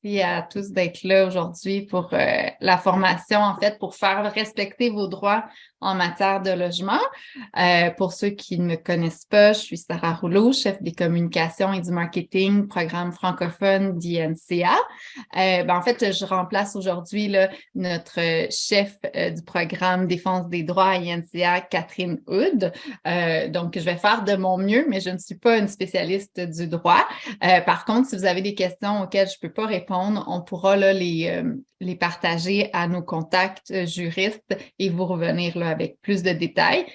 Merci à tous d'être là aujourd'hui pour la formation, en fait, pour faire respecter vos droits en matière de logement. Pour ceux qui ne me connaissent pas, je suis Sarah Rouleau, chef des communications et du marketing, programme francophone d'INCA. En fait, je remplace aujourd'hui là, notre chef du programme Défense des droits à INCA, Catherine Hood. Donc, je vais faire de mon mieux, mais je ne suis pas une spécialiste du droit. Par contre, si vous avez des questions auxquelles je ne peux pas répondre, on pourra là, les partager à nos contacts juristes et vous revenir là, avec plus de détails.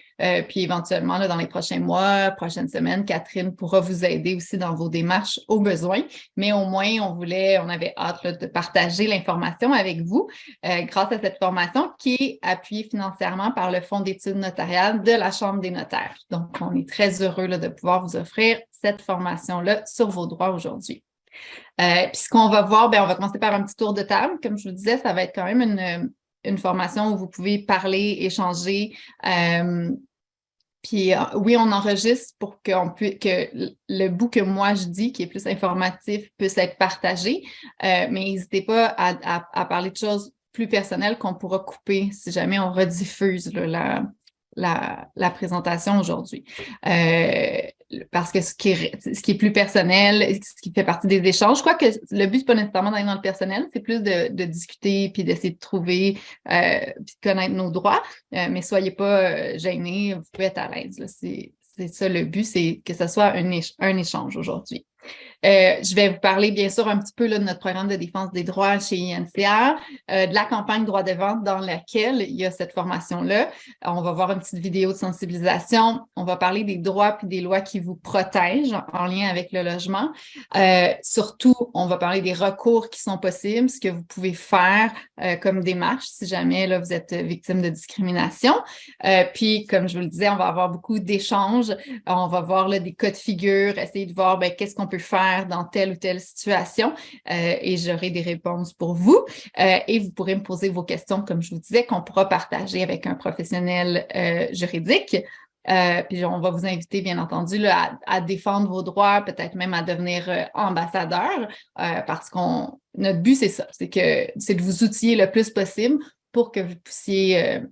Puis éventuellement, là, dans les prochains mois, prochaines semaines, Catherine pourra vous aider aussi dans vos démarches au besoin. Mais au moins, on avait hâte là, de partager l'information avec vous grâce à cette formation qui est appuyée financièrement par le Fonds d'études notariales de la Chambre des notaires. Donc, on est très heureux là, de pouvoir vous offrir cette formation-là sur vos droits aujourd'hui. Puis ce qu'on va voir, on va commencer par un petit tour de table. Comme je vous disais, ça va être quand même une formation où vous pouvez parler, échanger. Puis oui, on enregistre pour que le bout que moi je dis, qui est plus informatif, puisse être partagé. Mais n'hésitez pas à parler de choses plus personnelles qu'on pourra couper si jamais on rediffuse là, la présentation aujourd'hui. Parce que ce qui est plus personnel, ce qui fait partie des échanges, je crois que le but, c'est pas nécessairement d'aller dans le personnel, c'est plus de discuter puis d'essayer de trouver puis de connaître nos droits. Mais soyez pas gênés, vous pouvez être à l'aise. C'est ça le but, c'est que ce soit un échange aujourd'hui. Je vais vous parler, bien sûr, un petit peu là, de notre programme de défense des droits chez INCA, de la campagne droit de vente dans laquelle il y a cette formation-là. On va voir une petite vidéo de sensibilisation. On va parler des droits puis des lois qui vous protègent en lien avec le logement. Surtout, on va parler des recours qui sont possibles, ce que vous pouvez faire comme démarche si jamais là, vous êtes victime de discrimination. Puis, comme je vous le disais, on va avoir beaucoup d'échanges. On va voir là, des cas de figure, essayer de voir qu'est-ce qu'on peut faire dans telle ou telle situation et j'aurai des réponses pour vous. Et vous pourrez me poser vos questions, comme je vous disais, qu'on pourra partager avec un professionnel juridique. Puis on va vous inviter, bien entendu, là, à défendre vos droits, peut-être même à devenir ambassadeur, parce qu'on notre but, c'est ça, c'est de vous outiller le plus possible pour que vous puissiez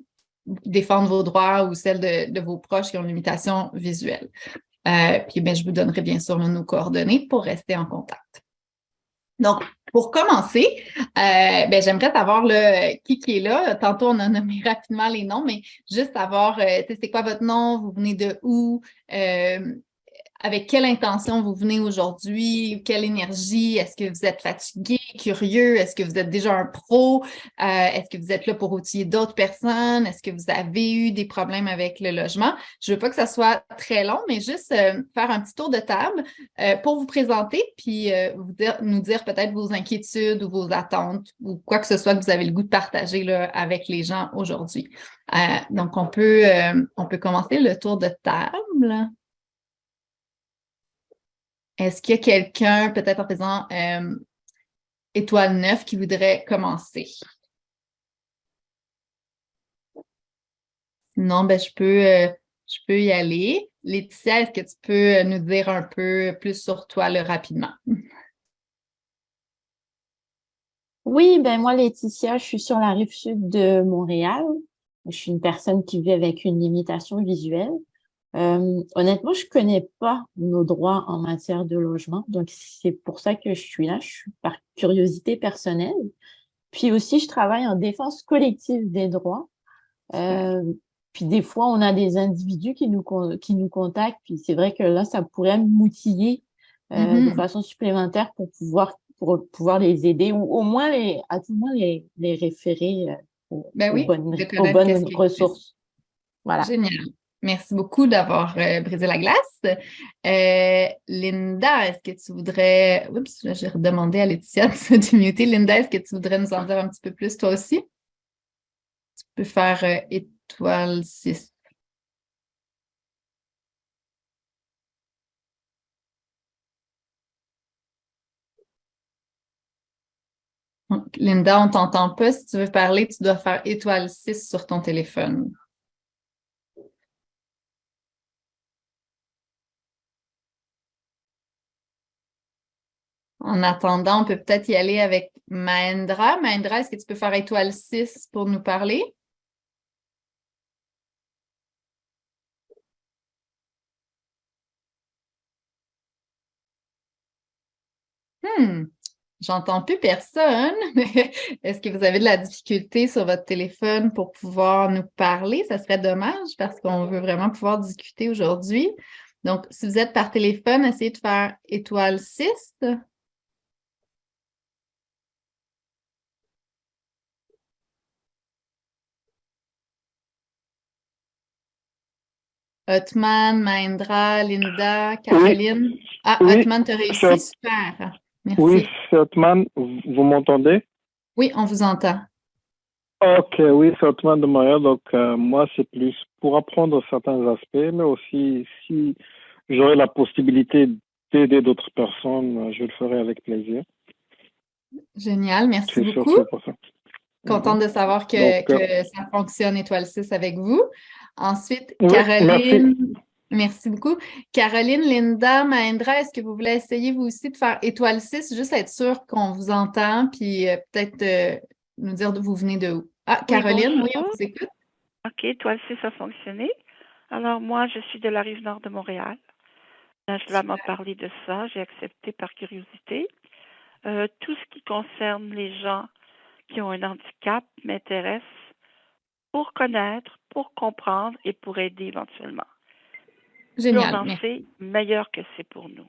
défendre vos droits ou celles de vos proches qui ont une limitation visuelle. Puis je vous donnerai bien sûr nos coordonnées pour rester en contact. Donc, pour commencer, j'aimerais savoir là, qui est là. Tantôt, on a nommé rapidement les noms, mais juste savoir, c'est quoi votre nom, vous venez de où, avec quelle intention vous venez aujourd'hui, quelle énergie, est-ce que vous êtes fatigué, curieux, est-ce que vous êtes déjà un pro, est-ce que vous êtes là pour outiller d'autres personnes, est-ce que vous avez eu des problèmes avec le logement? Je veux pas que ça soit très long, mais juste faire un petit tour de table pour vous présenter, puis nous dire peut-être vos inquiétudes ou vos attentes ou quoi que ce soit que vous avez le goût de partager là, avec les gens aujourd'hui. Donc, on peut commencer le tour de table. Est-ce qu'il y a quelqu'un, peut-être en faisant étoile 9, qui voudrait commencer? Non, je peux y aller. Laetitia, est-ce que tu peux nous dire un peu plus sur toi là, rapidement? Oui, ben moi, Laetitia, je suis sur la rive sud de Montréal. Je suis une personne qui vit avec une limitation visuelle. Honnêtement, je connais pas nos droits en matière de logement, donc c'est pour ça que je suis là. Je suis par curiosité personnelle. Puis aussi, je travaille en défense collective des droits. Super. Euh, Puis des fois, on a des individus qui nous contactent. Puis c'est vrai que là, ça pourrait m'outiller de Mhm. façon supplémentaire pour pouvoir les aider ou au moins à tout le moins les référer Oui, de aux connaître qu'est-ce bonnes qui existe. ressources. Voilà. Génial. Merci beaucoup d'avoir brisé la glace. Linda, est-ce que tu voudrais... Oups, là, j'ai redemandé à Laetitia de se démuter. Linda, est-ce que tu voudrais nous en dire un petit peu plus toi aussi? Tu peux faire étoile 6. Donc, Linda, on t'entend pas. Si tu veux parler, tu dois faire étoile 6 sur ton téléphone. En attendant, on peut peut-être y aller avec Mahendra. Mahendra, est-ce que tu peux faire étoile 6 pour nous parler? Hmm, j'entends plus personne. Est-ce que vous avez de la difficulté sur votre téléphone pour pouvoir nous parler? Ça serait dommage parce qu'on veut vraiment pouvoir discuter aujourd'hui. Donc, si vous êtes par téléphone, essayez de faire étoile 6. Otman, Mahendra, Linda, Oui, Caroline. Ah, oui, Otman, tu as réussi. c'est, Super. oui, Merci. c'est Otman. Vous m'entendez? Oui, on vous entend. Ok, oui, c'est Otman de Montréal. Donc, moi, c'est plus pour apprendre certains aspects, mais aussi si j'aurais la possibilité d'aider d'autres personnes, je le ferai avec plaisir. Génial. Merci C'est sûr, beaucoup. c'est pour ça. Mhm. Contente de savoir Donc, que ça fonctionne étoile 6 avec vous. Ensuite, oui, merci. Caroline, merci beaucoup. Caroline, Linda, Mahendra, est-ce que vous voulez essayer vous aussi de faire étoile 6, juste être sûr qu'on vous entend, puis peut-être nous dire d'où vous venez de où? Ah, Oui, Caroline, oui, on bonjour. vous écoute. OK, Toile 6 a fonctionné. Alors, moi, je suis de la rive nord de Montréal. Je m'en parler de ça. J'ai accepté par curiosité. Tout ce qui concerne les gens qui ont un handicap m'intéresse pour connaître, pour comprendre et pour aider éventuellement. Plus on Génial, en merci. sait, meilleur que c'est pour nous.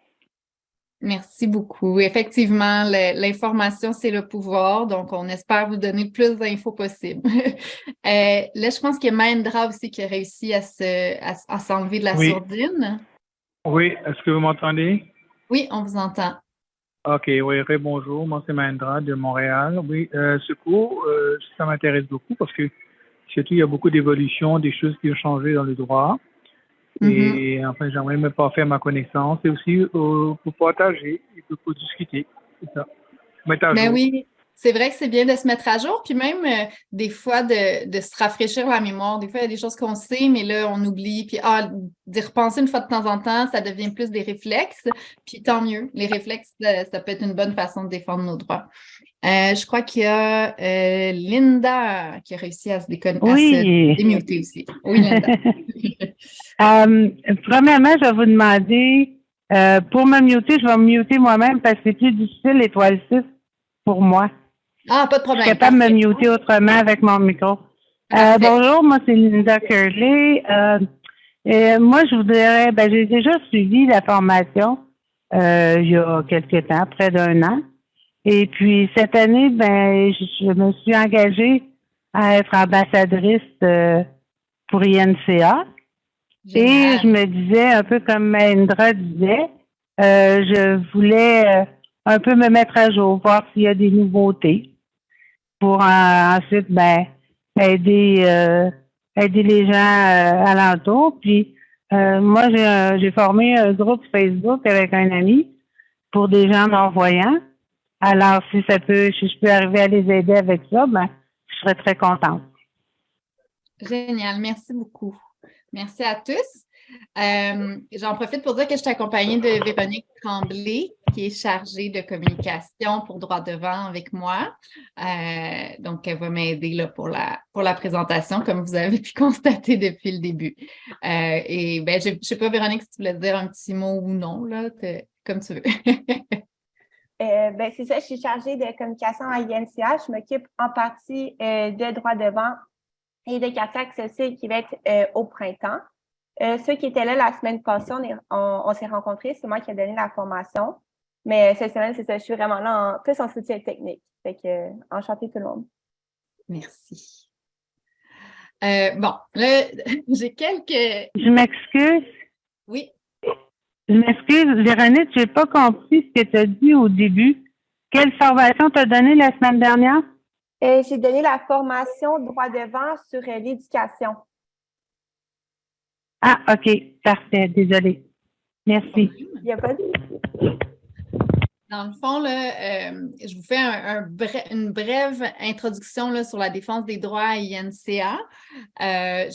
Merci beaucoup. Effectivement, l'information, c'est le pouvoir, donc on espère vous donner le plus d'infos possible. Là, je pense qu'il y a Mahendra aussi qui a réussi à s'enlever de la Oui, sourdine. oui, est-ce que vous m'entendez? Oui, on vous entend. Ok, oui, bonjour, moi c'est Mahendra de Montréal. Oui, ce cours, ça m'intéresse beaucoup parce que surtout il y a beaucoup d'évolutions, des choses qui ont changé dans le droit. Mhm. Et enfin, j'aimerais me faire ma connaissance et aussi pour partager et pour discuter. C'est ça. Mettre à Ben jour. oui, c'est vrai que c'est bien de se mettre à jour, puis même des fois de se rafraîchir la mémoire. Des fois, il y a des choses qu'on sait, mais là, on oublie. Puis d'y repenser une fois de temps en temps, ça devient plus des réflexes. Puis tant mieux. Les réflexes, ça peut être une bonne façon de défendre nos droits. Je crois qu'il y a Linda qui a réussi à se Oui. démuter aussi. Oui, Linda. Premièrement, je vais vous demander, pour me muter, je vais me muter moi-même parce que c'est plus difficile, l'étoile 6, pour moi. Ah, pas de Je suis problème. capable de Parfait. me muter autrement avec mon micro. Parfait. Bonjour, moi c'est Linda Curley. Moi, je voudrais, j'ai déjà suivi la formation il y a quelques temps, près d'un an. Et puis cette année, je me suis engagée à être ambassadrice pour INCA. Et je Génial. me disais, un peu comme Mahendra disait, je voulais un peu me mettre à jour, voir s'il y a des nouveautés pour ensuite aider aider les gens alentour. Puis moi, j'ai formé un groupe Facebook avec un ami pour des gens non-voyants. Alors, si je peux arriver à les aider avec ça, je serais très contente. Génial. Merci beaucoup. Merci à tous. J'en profite pour dire que je suis accompagnée de Véronique Tremblay, qui est chargée de communication pour Droit Devant avec moi. Donc, elle va m'aider là, pour la présentation, comme vous avez pu constater depuis le début. Je ne sais pas, Véronique, si tu voulais dire un petit mot ou non, là, comme tu veux. C'est ça, je suis chargée de communication à INCA. Je m'occupe en partie de droit devant et de quartier accessible qui va être au printemps. Ceux qui étaient là la semaine passée, on s'est rencontrés. C'est moi qui ai donné la formation. Mais cette semaine, c'est ça, je suis vraiment là plus en soutien technique. Fait que, enchantée tout le monde. Merci. Bon, là, j'ai quelques... Je m'excuse. Oui. Je m'excuse, Véronique, j'ai pas compris ce que tu as dit au début. Quelle formation t'as donnée la semaine dernière? J'ai donné la formation droit devant sur l'éducation. Ah, OK, parfait, désolée. Merci. Il n'y a pas de... Dans le fond, là, je vous fais une brève introduction là, sur la défense des droits à INCA,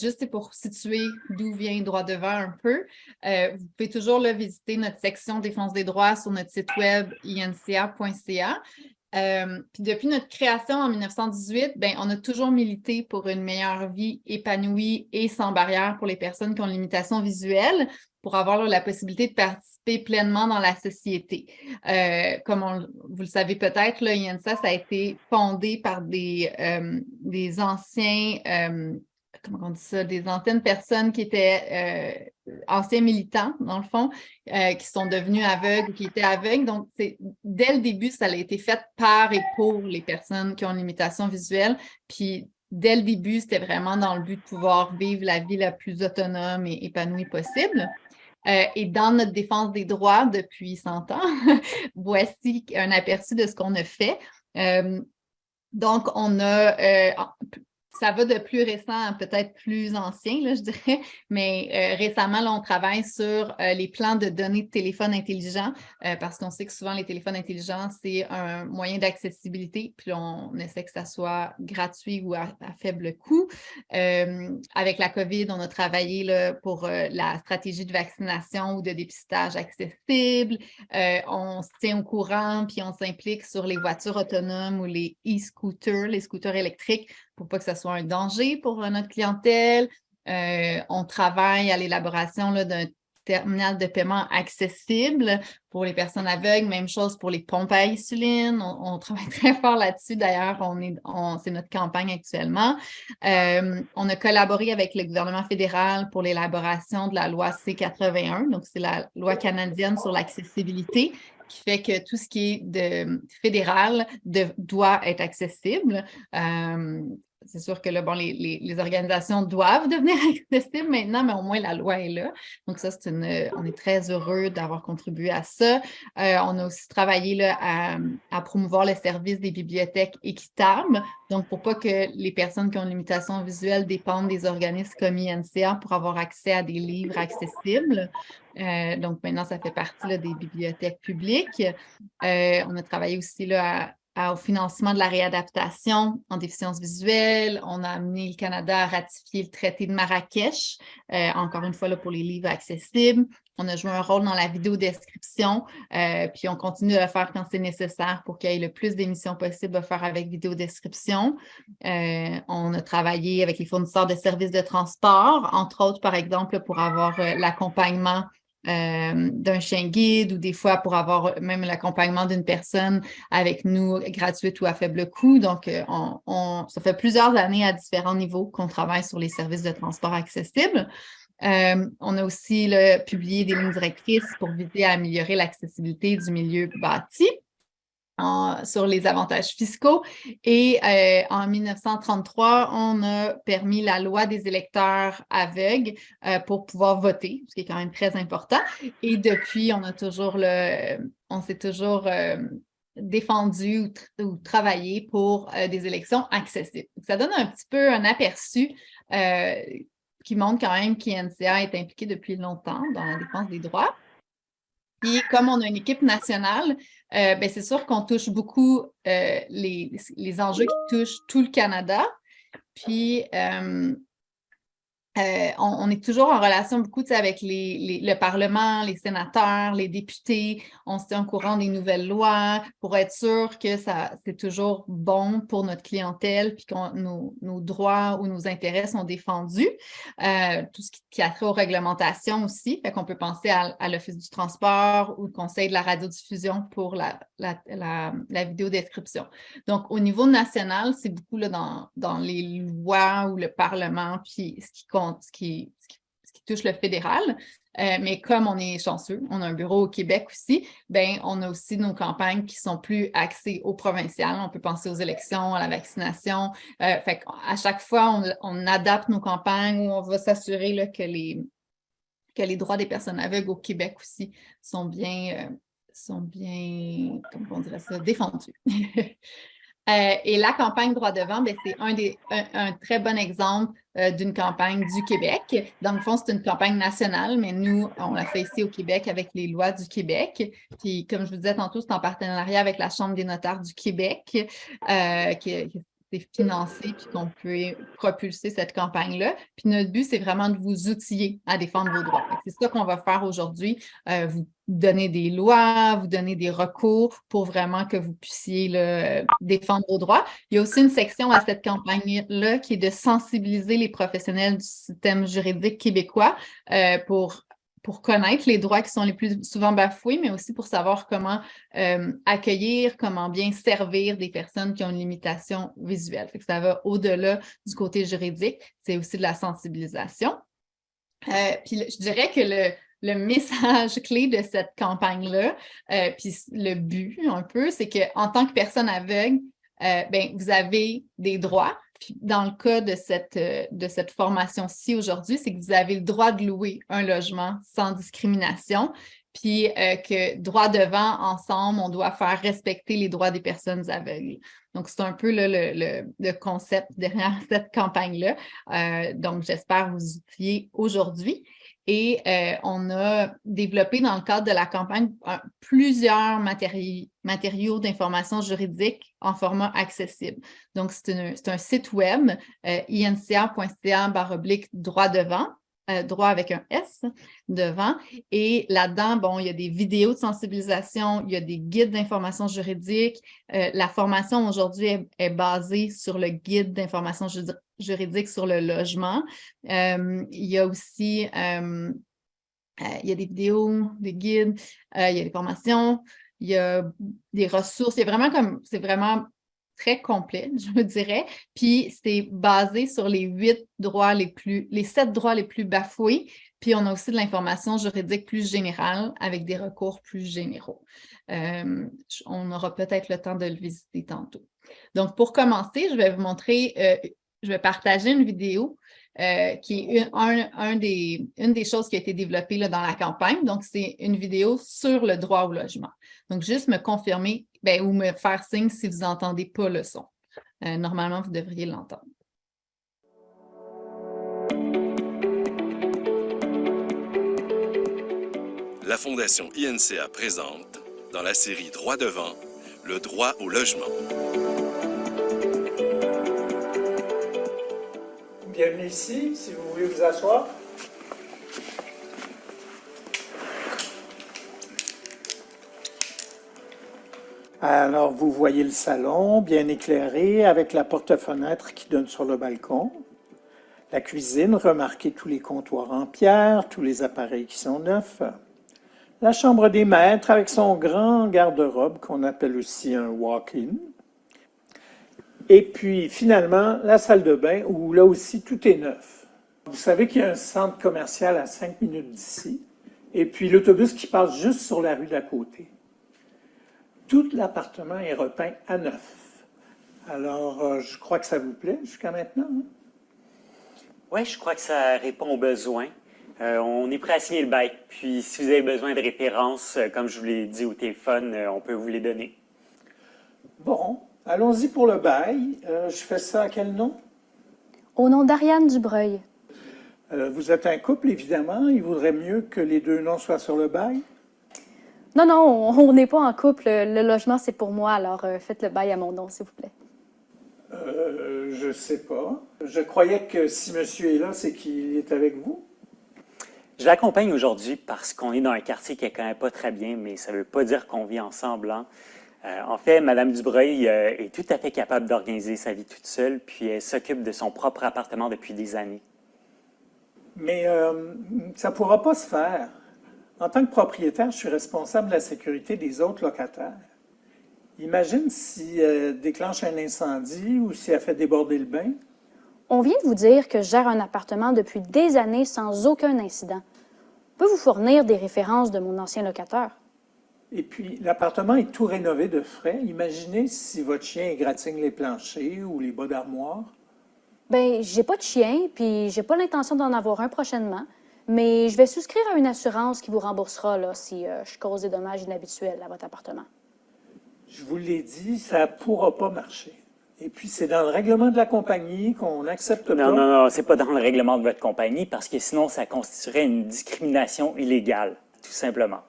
juste pour situer d'où vient le droit devant un peu. Vous pouvez toujours là, visiter notre section défense des droits sur notre site web inca.ca. Puis depuis notre création en 1918, ben, on a toujours milité pour une meilleure vie épanouie et sans barrière pour les personnes qui ont une limitation visuelle, pour avoir là, la possibilité de participer pleinement dans la société. Comme vous le savez peut-être, là, INSA, ça a été fondé par des anciens, comment on dit ça, des anciennes personnes qui étaient anciens militants, dans le fond, qui sont devenus aveugles ou qui étaient aveugles. Donc, dès le début, ça a été fait par et pour les personnes qui ont une limitation visuelle. Puis, dès le début, c'était vraiment dans le but de pouvoir vivre la vie la plus autonome et épanouie possible. Et dans notre défense des droits depuis 100 ans, voici un aperçu de ce qu'on a fait. Donc, on a, ça va de plus récent à peut-être plus ancien, là, je dirais, mais récemment, là, on travaille sur les plans de données de téléphone intelligent parce qu'on sait que souvent, les téléphones intelligents, c'est un moyen d'accessibilité, puis on essaie que ça soit gratuit ou à faible coût. Avec la COVID, on a travaillé là, pour la stratégie de vaccination ou de dépistage accessible. On se tient au courant, puis on s'implique sur les voitures autonomes ou les e-scooters, les scooters électriques, pour pas que ce soit un danger pour notre clientèle. On travaille à l'élaboration d'un terminal de paiement accessible pour les personnes aveugles. Même chose pour les pompes à insuline. On travaille très fort là-dessus. D'ailleurs, c'est notre campagne actuellement. On a collaboré avec le gouvernement fédéral pour l'élaboration de la loi C-81. Donc, c'est la loi canadienne sur l'accessibilité, qui fait que tout ce qui est fédéral doit être accessible. C'est sûr que là, bon, les organisations doivent devenir accessibles maintenant, mais au moins la loi est là. Donc ça, on est très heureux d'avoir contribué à ça. On a aussi travaillé là, à promouvoir le service des bibliothèques équitables. Donc, pour pas que les personnes qui ont une limitation visuelle dépendent des organismes comme INCA pour avoir accès à des livres accessibles. Donc, maintenant, ça fait partie là, des bibliothèques publiques. On a travaillé aussi là, au financement de la réadaptation en déficience visuelle. On a amené le Canada à ratifier le traité de Marrakech, encore une fois là, pour les livres accessibles. On a joué un rôle dans la vidéodescription, puis on continue de le faire quand c'est nécessaire pour qu'il y ait le plus d'émissions possible à faire avec vidéodescription. On a travaillé avec les fournisseurs de services de transport, entre autres, par exemple, pour avoir l'accompagnement d'un chien guide ou des fois pour avoir même l'accompagnement d'une personne avec nous gratuite ou à faible coût. Donc, ça fait plusieurs années à différents niveaux qu'on travaille sur les services de transport accessibles. On a aussi publié des lignes directrices pour viser à améliorer l'accessibilité du milieu bâti sur les avantages fiscaux. Et en 1933, on a permis la loi des électeurs aveugles pour pouvoir voter, ce qui est quand même très important. Et depuis, on s'est toujours défendu ou travaillé pour des élections accessibles. Ça donne un petit peu un aperçu qui montre quand même qu'INCA est impliqué depuis longtemps dans la défense des droits. Puis, comme on a une équipe nationale, ben, c'est sûr qu'on touche beaucoup les enjeux qui touchent tout le Canada. Puis, on est toujours en relation beaucoup avec le Parlement, les sénateurs, les députés. On se tient au courant des nouvelles lois pour être sûr que c'est toujours bon pour notre clientèle puis que nos droits ou nos intérêts sont défendus. Tout ce qui a trait aux réglementations aussi. Fait qu'on peut penser à l'Office du transport ou le Conseil de la radiodiffusion pour la vidéodescription. Donc, au niveau national, c'est beaucoup là, dans les lois ou le Parlement, puis ce qui touche le fédéral. Mais comme on est chanceux, on a un bureau au Québec aussi, ben on a aussi nos campagnes qui sont plus axées au provincial. On peut penser aux élections, à la vaccination. Fait qu'à chaque fois, on adapte nos campagnes où on va s'assurer là, que les droits des personnes aveugles au Québec aussi sont bien comment on dirait ça, défendus. Et la campagne Droit devant, ben, c'est un très bon exemple d'une campagne du Québec. Dans le fond, c'est une campagne nationale, mais nous, on l'a fait ici au Québec avec les lois du Québec. Puis, comme je vous disais tantôt, c'est en partenariat avec la Chambre des notaires du Québec qui c'est financé puis qu'on peut propulser cette campagne-là. Puis notre but, c'est vraiment de vous outiller à défendre vos droits. C'est ça qu'on va faire aujourd'hui, vous donner des lois, vous donner des recours pour vraiment que vous puissiez là, défendre vos droits. Il y a aussi une section à cette campagne-là qui est de sensibiliser les professionnels du système juridique québécois pour connaître les droits qui sont les plus souvent bafoués, mais aussi pour savoir comment accueillir, comment bien servir des personnes qui ont une limitation visuelle. Fait que ça va au-delà du côté juridique, c'est aussi de la sensibilisation. Puis je dirais que le message clé de cette campagne-là, puis le but un peu, c'est qu'en tant que personne aveugle, ben, vous avez des droits. Puis dans le cas de cette formation-ci aujourd'hui, c'est que vous avez le droit de louer un logement sans discrimination, puis que droit devant, ensemble, on doit faire respecter les droits des personnes aveugles. Donc, c'est un peu là, le concept derrière cette campagne-là. Donc, j'espère vous outiller aujourd'hui. Et on a développé dans le cadre de la campagne plusieurs matériaux d'information juridique en format accessible. Donc, c'est un site web, inca.ca/droit devant, droit avec un S devant. Et là-dedans, bon, il y a des vidéos de sensibilisation, il y a des guides d'information juridique. La formation aujourd'hui est basée sur le guide d'information juridique sur le logement. Il y a aussi il y a des vidéos, des guides, il y a des formations, il y a des ressources. C'est vraiment très complet, je me dirais. Puis c'est basé sur les 7 droits les plus bafoués. Puis on a aussi de l'information juridique plus générale avec des recours plus généraux. On aura peut-être le temps de le visiter tantôt. Donc, pour commencer, je vais vous montrer, je vais partager une vidéo qui est une des choses qui a été développée là, dans la campagne. Donc, c'est une vidéo sur le droit au logement. Donc, juste me confirmer ou me faire signe si vous n'entendez pas le son. Normalement, vous devriez l'entendre. La Fondation INCA présente, dans la série Droit devant, le droit au logement. Bienvenue ici, si vous voulez vous asseoir. Alors, vous voyez le salon, bien éclairé, avec la porte-fenêtre qui donne sur le balcon. La cuisine, remarquez tous les comptoirs en pierre, tous les appareils qui sont neufs. La chambre des maîtres, avec son grand garde-robe, qu'on appelle aussi un walk-in. Et puis, finalement, la salle de bain, où là aussi, tout est neuf. Vous savez qu'il y a un centre commercial à 5 minutes d'ici, et puis l'autobus qui passe juste sur la rue d'à côté. Tout l'appartement est repeint à neuf. Alors, je crois que ça vous plaît jusqu'à maintenant. Hein? Oui, je crois que ça répond aux besoins. On est prêt à signer le bail. Puis, si vous avez besoin de références, comme je vous l'ai dit au téléphone, on peut vous les donner. Bon, allons-y pour le bail. Je fais ça à quel nom? Au nom d'Ariane Dubreuil. Vous êtes un couple, évidemment. Il vaudrait mieux que les deux noms soient sur le bail. Non, on n'est pas en couple. Le logement, c'est pour moi, alors faites le bail à mon nom, s'il vous plaît. Je sais pas. Je croyais que si monsieur est là, c'est qu'il est avec vous. Je l'accompagne aujourd'hui parce qu'on est dans un quartier qui ne connaît pas très bien, mais ça ne veut pas dire qu'on vit ensemble. Hein. En fait, Mme Dubreuil est tout à fait capable d'organiser sa vie toute seule, puis elle s'occupe de son propre appartement depuis des années. Mais ça ne pourra pas se faire. En tant que propriétaire, je suis responsable de la sécurité des autres locataires. Imagine si elle déclenche un incendie ou si elle fait déborder le bain. On vient de vous dire que je gère un appartement depuis des années sans aucun incident. Je peux vous fournir des références de mon ancien locataire. Et puis, l'appartement est tout rénové de frais. Imaginez si votre chien égratigne les planchers ou les bas d'armoire. Ben, j'ai pas de chien, puis j'ai pas l'intention d'en avoir un prochainement. Mais je vais souscrire à une assurance qui vous remboursera là, si je cause des dommages inhabituels à votre appartement. Je vous l'ai dit, ça ne pourra pas marcher. Et puis, c'est dans le règlement de la compagnie qu'on n'accepte pas. Non, c'est pas dans le règlement de votre compagnie parce que sinon, ça constituerait une discrimination illégale, tout simplement.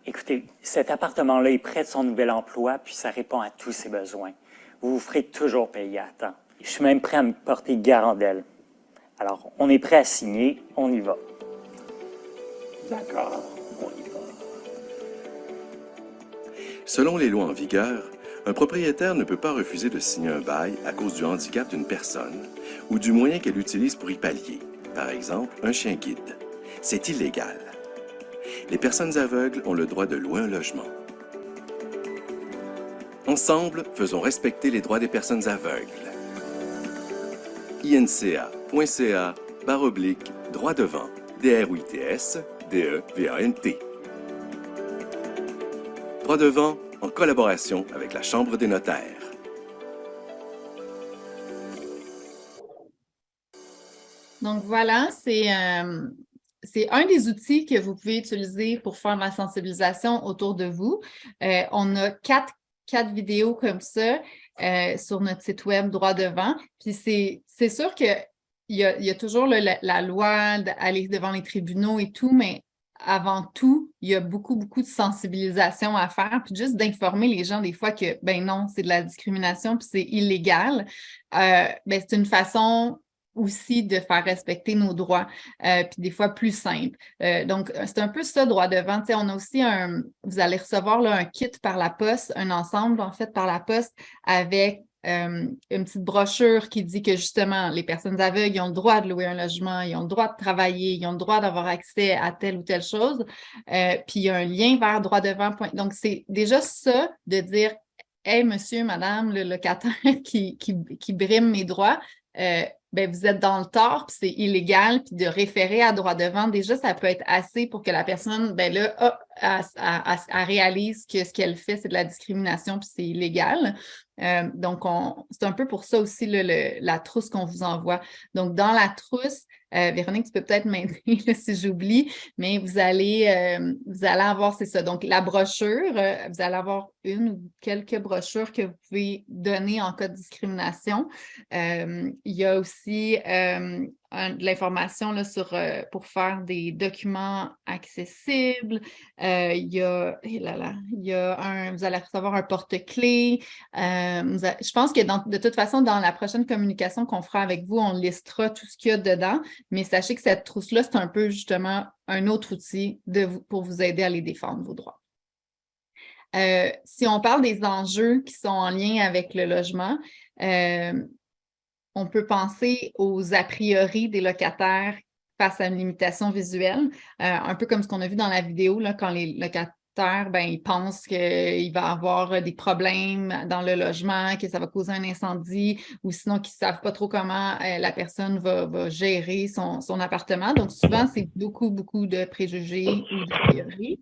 Écoutez, cet appartement-là est près de son nouvel emploi, puis ça répond à tous ses besoins. Vous vous ferez toujours payer à temps. Je suis même prêt à me porter garant d'elle. Alors, on est prêt à signer, on y va. D'accord. On y va. Selon les lois en vigueur, un propriétaire ne peut pas refuser de signer un bail à cause du handicap d'une personne ou du moyen qu'elle utilise pour y pallier, par exemple un chien guide. C'est illégal. Les personnes aveugles ont le droit de louer un logement. Ensemble, faisons respecter les droits des personnes aveugles. inca.ca/droit devant, DRUITS, DEVANT. Droit devant, en collaboration avec la Chambre des notaires. Donc voilà, c'est un des outils que vous pouvez utiliser pour faire de la sensibilisation autour de vous. On a quatre vidéos comme ça sur notre site web Droit devant. Puis c'est sûr qu'il y a toujours la loi d'aller devant les tribunaux et tout, mais avant tout, il y a beaucoup de sensibilisation à faire, puis juste d'informer les gens des fois que, ben non, c'est de la discrimination, puis c'est illégal. C'est une façon aussi de faire respecter nos droits, puis des fois plus simple. Donc, c'est un peu ça, Droit devant. T'sais, on a aussi vous allez recevoir là, un kit par la poste, un ensemble en fait par la poste avec une petite brochure qui dit que justement, les personnes aveugles ils ont le droit de louer un logement, ils ont le droit de travailler, ils ont le droit d'avoir accès à telle ou telle chose. Puis il y a un lien vers droit devant. Donc, c'est déjà ça de dire hey, monsieur, madame, le locataire qui brime mes droits, vous êtes dans le tort, puis c'est illégal, puis de référer à droit devant, déjà, ça peut être assez pour que la personne, elle réalise que ce qu'elle fait, c'est de la discrimination, puis c'est illégal. Donc, c'est un peu pour ça aussi la trousse qu'on vous envoie. Donc, dans la trousse, Véronique, tu peux peut-être m'aider si j'oublie, mais vous allez avoir, c'est ça. Donc, la brochure, vous allez avoir une ou quelques brochures que vous pouvez donner en cas de discrimination. Il y a aussi de l'information là, pour faire des documents accessibles. Vous allez recevoir un porte-clés. Je pense que de toute façon, dans la prochaine communication qu'on fera avec vous, on listera tout ce qu'il y a dedans, mais sachez que cette trousse-là, c'est un peu justement un autre outil pour vous aider à aller défendre vos droits. Si on parle des enjeux qui sont en lien avec le logement, on peut penser aux a priori des locataires face à une limitation visuelle, un peu comme ce qu'on a vu dans la vidéo, là, quand les locataires ils pensent qu'il va y avoir des problèmes dans le logement, que ça va causer un incendie, ou sinon qu'ils ne savent pas trop comment la personne va gérer son appartement. Donc, souvent, c'est beaucoup de préjugés ou d'a priori.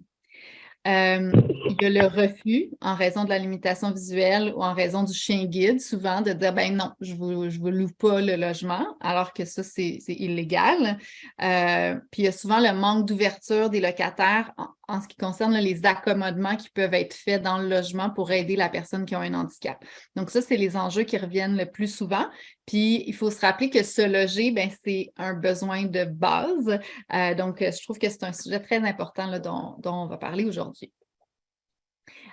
Il y a le refus en raison de la limitation visuelle ou en raison du chien guide, souvent de dire ben non, je vous loue pas le logement, alors que ça, c'est illégal. Puis il y a souvent le manque d'ouverture des locataires en ce qui concerne les accommodements qui peuvent être faits dans le logement pour aider la personne qui a un handicap. Donc, ça, c'est les enjeux qui reviennent le plus souvent. Puis, il faut se rappeler que se loger, c'est un besoin de base. Donc, je trouve que c'est un sujet très important là, dont on va parler aujourd'hui.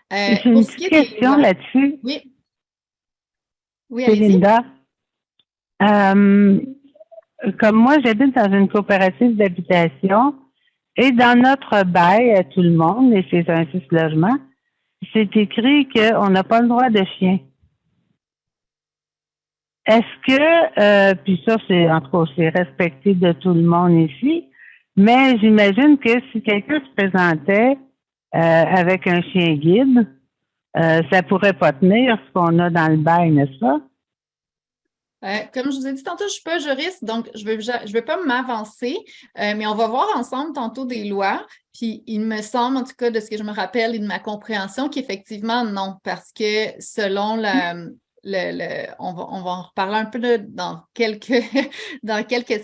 J'ai une petite question là-dessus. Oui. Oui, c'est Linda. Comme moi, j'habite dans une coopérative d'habitation et dans notre bail à tout le monde, et c'est un 6 logements, c'est écrit qu'on n'a pas le droit de chien. Est-ce que, puis ça, en tout cas, c'est respecté de tout le monde ici, mais j'imagine que si quelqu'un se présentait avec un chien guide, ça pourrait pas tenir ce qu'on a dans le bail, n'est-ce pas? Comme je vous ai dit tantôt, je ne suis pas juriste, donc je veux pas m'avancer, mais on va voir ensemble tantôt des lois. Puis il me semble, en tout cas, de ce que je me rappelle et de ma compréhension, qu'effectivement, non, parce que selon on va en reparler un peu là, dans quelques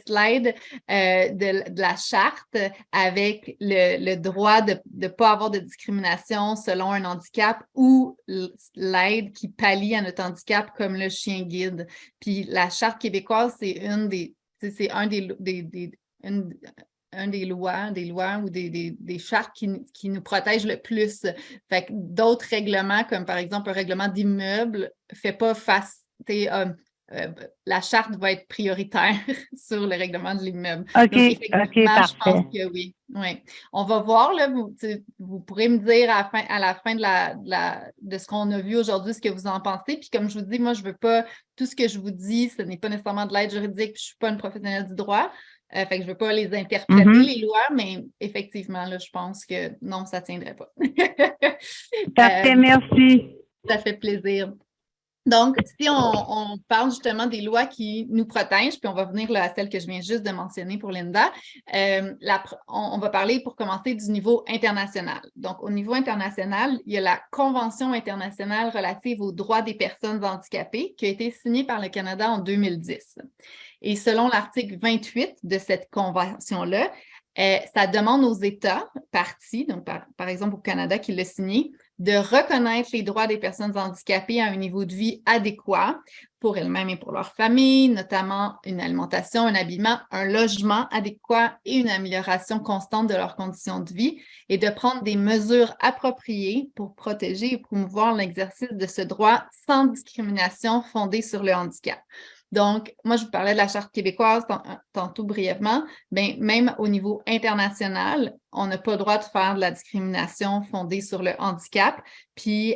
slides de la charte avec le droit de ne pas avoir de discrimination selon un handicap ou l'aide qui pallie à notre handicap comme le chien guide. Puis la charte québécoise, c'est un des lois ou des chartes qui nous protègent le plus. Fait que d'autres règlements, comme par exemple un règlement d'immeuble, ne fait pas face. La charte va être prioritaire sur le règlement de l'immeuble. OK, Donc, effectivement, parfait. je pense que oui. Ouais. On va voir, là, vous pourrez me dire à la fin de ce qu'on a vu aujourd'hui, ce que vous en pensez. Puis comme je vous dis, moi, je ne veux pas, tout ce que je vous dis, ce n'est pas nécessairement de l'aide juridique, puis je ne suis pas une professionnelle du droit. Fait que je ne veux pas les interpréter, les lois, mais effectivement, là, je pense que non, ça ne tiendrait pas. Parfait, merci. Ça fait plaisir. Donc, si on parle justement des lois qui nous protègent, puis on va venir là, à celle que je viens juste de mentionner pour Linda, on va parler pour commencer du niveau international. Donc, au niveau international, il y a la Convention internationale relative aux droits des personnes handicapées qui a été signée par le Canada en 2010. Et selon l'article 28 de cette convention-là, ça demande aux États partis, donc par exemple au Canada qui l'a signé, de reconnaître les droits des personnes handicapées à un niveau de vie adéquat pour elles-mêmes et pour leur famille, notamment une alimentation, un habillement, un logement adéquat et une amélioration constante de leurs conditions de vie, et de prendre des mesures appropriées pour protéger et promouvoir l'exercice de ce droit sans discrimination fondée sur le handicap. Donc, moi, je vous parlais de la Charte québécoise tantôt brièvement. Bien, même au niveau international, on n'a pas le droit de faire de la discrimination fondée sur le handicap. Puis,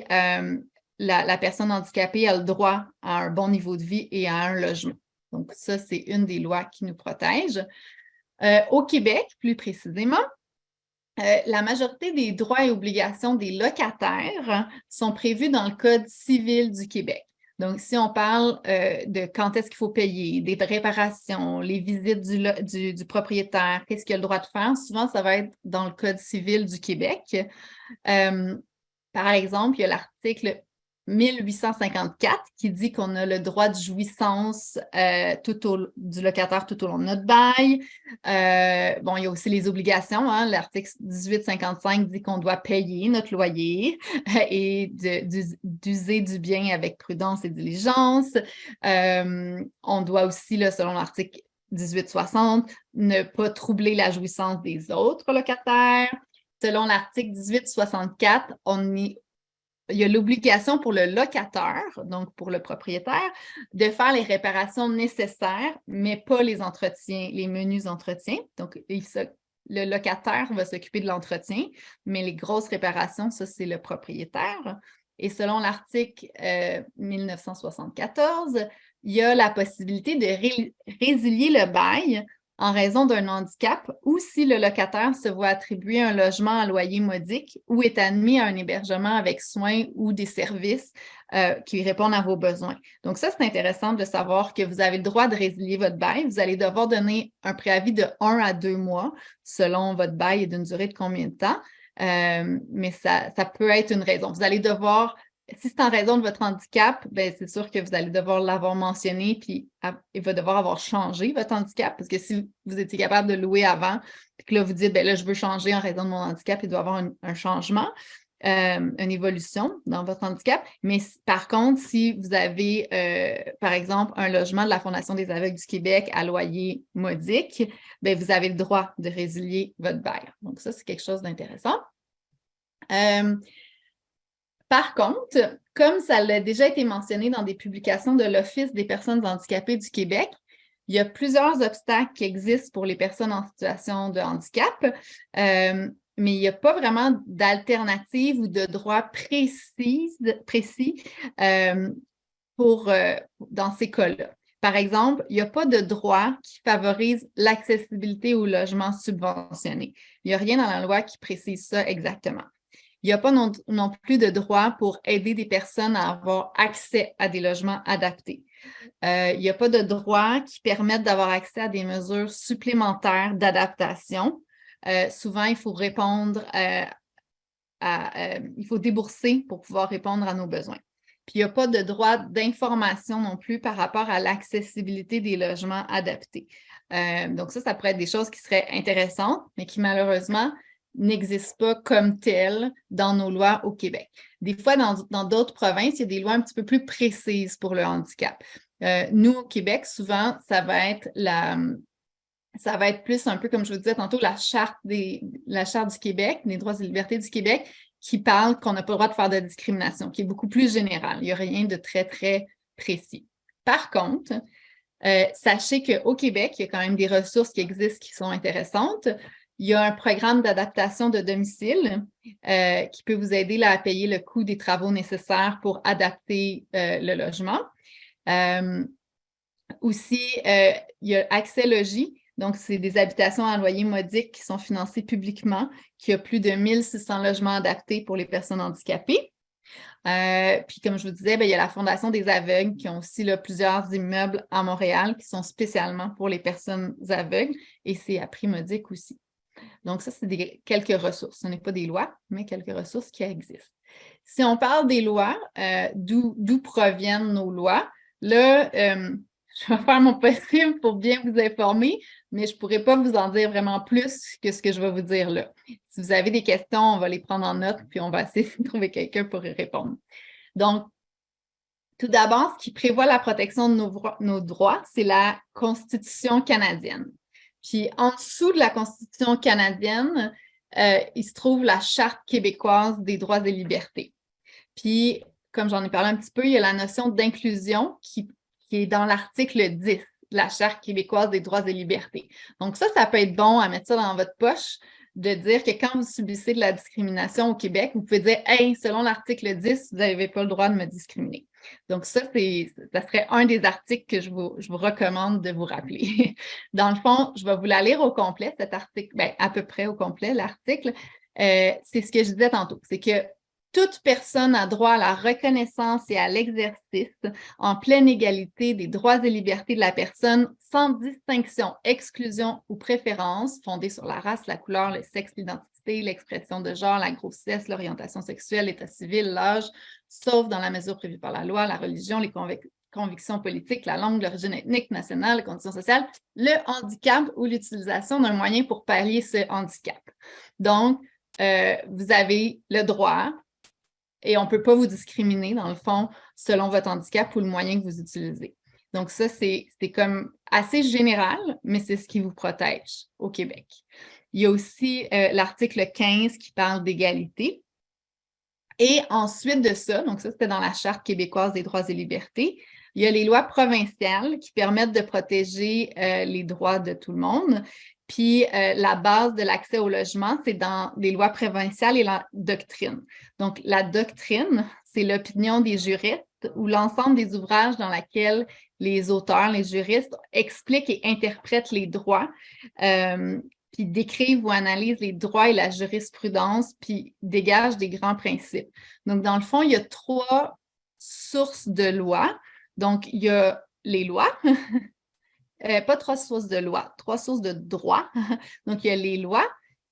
la personne handicapée a le droit à un bon niveau de vie et à un logement. Donc, ça, c'est une des lois qui nous protège. Au Québec, plus précisément, la majorité des droits et obligations des locataires sont prévus dans le Code civil du Québec. Donc, si on parle de quand est-ce qu'il faut payer, des réparations, les visites du propriétaire, qu'est-ce qu'il a le droit de faire, souvent, ça va être dans le Code civil du Québec. Par exemple, il y a l'article 1854 qui dit qu'on a le droit de jouissance du locataire tout au long de notre bail. Il y a aussi les obligations. Hein. L'article 1855 dit qu'on doit payer notre loyer et d'user du bien avec prudence et diligence. On doit aussi, là, selon l'article 1860, ne pas troubler la jouissance des autres locataires. Selon l'article 1864, il y a l'obligation pour le locataire, donc pour le propriétaire, de faire les réparations nécessaires, mais pas les entretiens, les menus entretiens. Donc, le locataire va s'occuper de l'entretien, mais les grosses réparations, ça, c'est le propriétaire. Et selon l'article 1974, il y a la possibilité de résilier le bail en raison d'un handicap ou si le locataire se voit attribuer un logement à loyer modique ou est admis à un hébergement avec soins ou des services qui répondent à vos besoins. Donc ça, c'est intéressant de savoir que vous avez le droit de résilier votre bail. Vous allez devoir donner un préavis de 1 à 2 mois selon votre bail et d'une durée de combien de temps. Mais ça peut être une raison. Vous allez devoir, si c'est en raison de votre handicap, bien, c'est sûr que vous allez devoir l'avoir mentionné, puis il va devoir avoir changé votre handicap, parce que si vous étiez capable de louer avant, puis que là, vous dites, bien là, je veux changer en raison de mon handicap, il doit y avoir un changement, une évolution dans votre handicap. Mais par contre, si vous avez, par exemple, un logement de la Fondation des aveugles du Québec à loyer modique, bien, vous avez le droit de résilier votre bail. Donc ça, c'est quelque chose d'intéressant. Par contre, comme ça l'a déjà été mentionné dans des publications de l'Office des personnes handicapées du Québec, il y a plusieurs obstacles qui existent pour les personnes en situation de handicap, mais il n'y a pas vraiment d'alternative ou de droit précis dans ces cas-là. Par exemple, il n'y a pas de droit qui favorise l'accessibilité au logement subventionné. Il n'y a rien dans la loi qui précise ça exactement. Il n'y a pas non plus de droit pour aider des personnes à avoir accès à des logements adaptés. Il n'y a pas de droit qui permette d'avoir accès à des mesures supplémentaires d'adaptation. Souvent, il faut répondre il faut débourser pour pouvoir répondre à nos besoins. Puis, il n'y a pas de droit d'information non plus par rapport à l'accessibilité des logements adaptés. Donc, ça pourrait être des choses qui seraient intéressantes, mais qui malheureusement n'existent pas comme telles dans nos lois au Québec. Des fois, dans d'autres provinces, il y a des lois un petit peu plus précises pour le handicap. Nous, au Québec, souvent, ça va être plus un peu, comme je vous disais tantôt, la charte du Québec, des droits et libertés du Québec, qui parle qu'on n'a pas le droit de faire de discrimination, qui est beaucoup plus générale. Il n'y a rien de très, très précis. Par contre, sachez qu'au Québec, il y a quand même des ressources qui existent qui sont intéressantes. Il y a un programme d'adaptation de domicile qui peut vous aider là, à payer le coût des travaux nécessaires pour adapter le logement. Aussi, il y a Accès Logis. Donc, c'est des habitations à loyer modique qui sont financées publiquement, qui a plus de 1600 logements adaptés pour les personnes handicapées. Puis, comme je vous disais, il y a la Fondation des aveugles qui ont aussi là, plusieurs immeubles à Montréal qui sont spécialement pour les personnes aveugles et c'est à prix modique aussi. Donc, ça, c'est quelques ressources. Ce n'est pas des lois, mais quelques ressources qui existent. Si on parle des lois, d'où proviennent nos lois, là, je vais faire mon possible pour bien vous informer, mais je ne pourrais pas vous en dire vraiment plus que ce que je vais vous dire là. Si vous avez des questions, on va les prendre en note, puis on va essayer de trouver quelqu'un pour y répondre. Donc, tout d'abord, ce qui prévoit la protection de nos droits, c'est la Constitution canadienne. Puis, en dessous de la Constitution canadienne, il se trouve la Charte québécoise des droits et libertés. Puis, comme j'en ai parlé un petit peu, il y a la notion d'inclusion qui est dans l'article 10 de la Charte québécoise des droits et libertés. Donc ça peut être bon à mettre ça dans votre poche, de dire que quand vous subissez de la discrimination au Québec, vous pouvez dire « Hey, selon l'article 10, vous n'avez pas le droit de me discriminer. » Donc ça serait un des articles que je vous recommande de vous rappeler. Dans le fond, je vais vous la lire au complet, cet article, à peu près au complet, l'article. C'est ce que je disais tantôt, c'est que toute personne a droit à la reconnaissance et à l'exercice en pleine égalité des droits et libertés de la personne sans distinction, exclusion ou préférence fondée sur la race, la couleur, le sexe, l'identité, l'expression de genre, la grossesse, l'orientation sexuelle, l'état civil, l'âge, sauf dans la mesure prévue par la loi, la religion, les convictions politiques, la langue, l'origine ethnique, nationale, les conditions sociales, le handicap ou l'utilisation d'un moyen pour pallier ce handicap. Donc, vous avez le droit et on ne peut pas vous discriminer, dans le fond, selon votre handicap ou le moyen que vous utilisez. Donc ça, c'est comme assez général, mais c'est ce qui vous protège au Québec. Il y a aussi l'article 15 qui parle d'égalité. Et ensuite de ça, donc ça, c'était dans la Charte québécoise des droits et libertés, il y a les lois provinciales qui permettent de protéger les droits de tout le monde. Puis, la base de l'accès au logement, c'est dans les lois provinciales et la doctrine. Donc, la doctrine, c'est l'opinion des juristes ou l'ensemble des ouvrages dans lesquels les auteurs, les juristes expliquent et interprètent les droits, puis décrivent ou analysent les droits et la jurisprudence, puis dégagent des grands principes. Donc, dans le fond, il y a 3 sources de lois. Donc, il y a les lois, pas 3 sources de lois, 3 sources de droit. Donc, il y a les lois,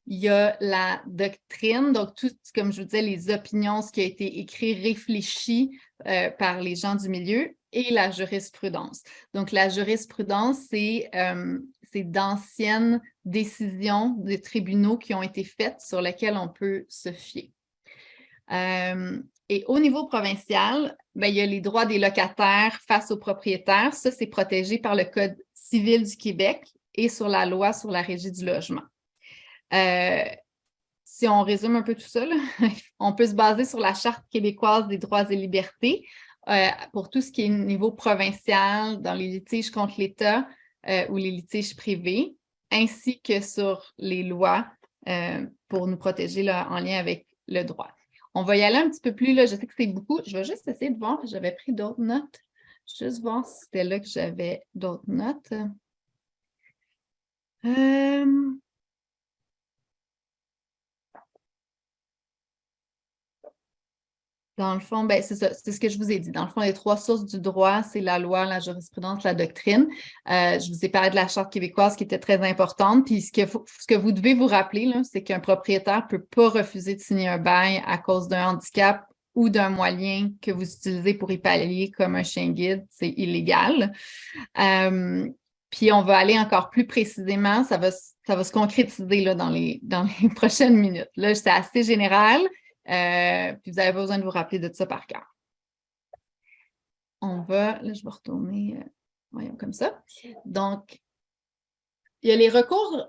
il y a la doctrine, donc tout, comme je vous disais, les opinions, ce qui a été écrit, réfléchi par les gens du milieu, et la jurisprudence. Donc, la jurisprudence, c'est d'anciennes décisions des tribunaux qui ont été faites sur lesquelles on peut se fier. Et au niveau provincial, il y a les droits des locataires face aux propriétaires. Ça, c'est protégé par le Code civil du Québec et sur la loi sur la régie du logement. Si on résume un peu tout ça, là, on peut se baser sur la Charte québécoise des droits et libertés pour tout ce qui est niveau provincial, dans les litiges contre l'État ou les litiges privés, ainsi que sur les lois pour nous protéger là, en lien avec le droit. On va y aller un petit peu plus, là. Je sais que c'est beaucoup. Je vais juste essayer de voir. J'avais pris d'autres notes. Juste voir si c'était là que j'avais d'autres notes. Dans le fond, c'est ça, c'est ce que je vous ai dit. Dans le fond, les 3 sources du droit, c'est la loi, la jurisprudence, la doctrine. Je vous ai parlé de la Charte québécoise qui était très importante. Puis ce que vous devez vous rappeler, là, c'est qu'un propriétaire ne peut pas refuser de signer un bail à cause d'un handicap ou d'un moyen que vous utilisez pour y pallier comme un chien guide, c'est illégal. Puis on va aller encore plus précisément, ça va se concrétiser là, dans les prochaines minutes. Là, c'est assez général, puis vous n'avez pas besoin de vous rappeler de ça par cœur. Là, je vais retourner, voyons, comme ça. Donc, il y a les recours.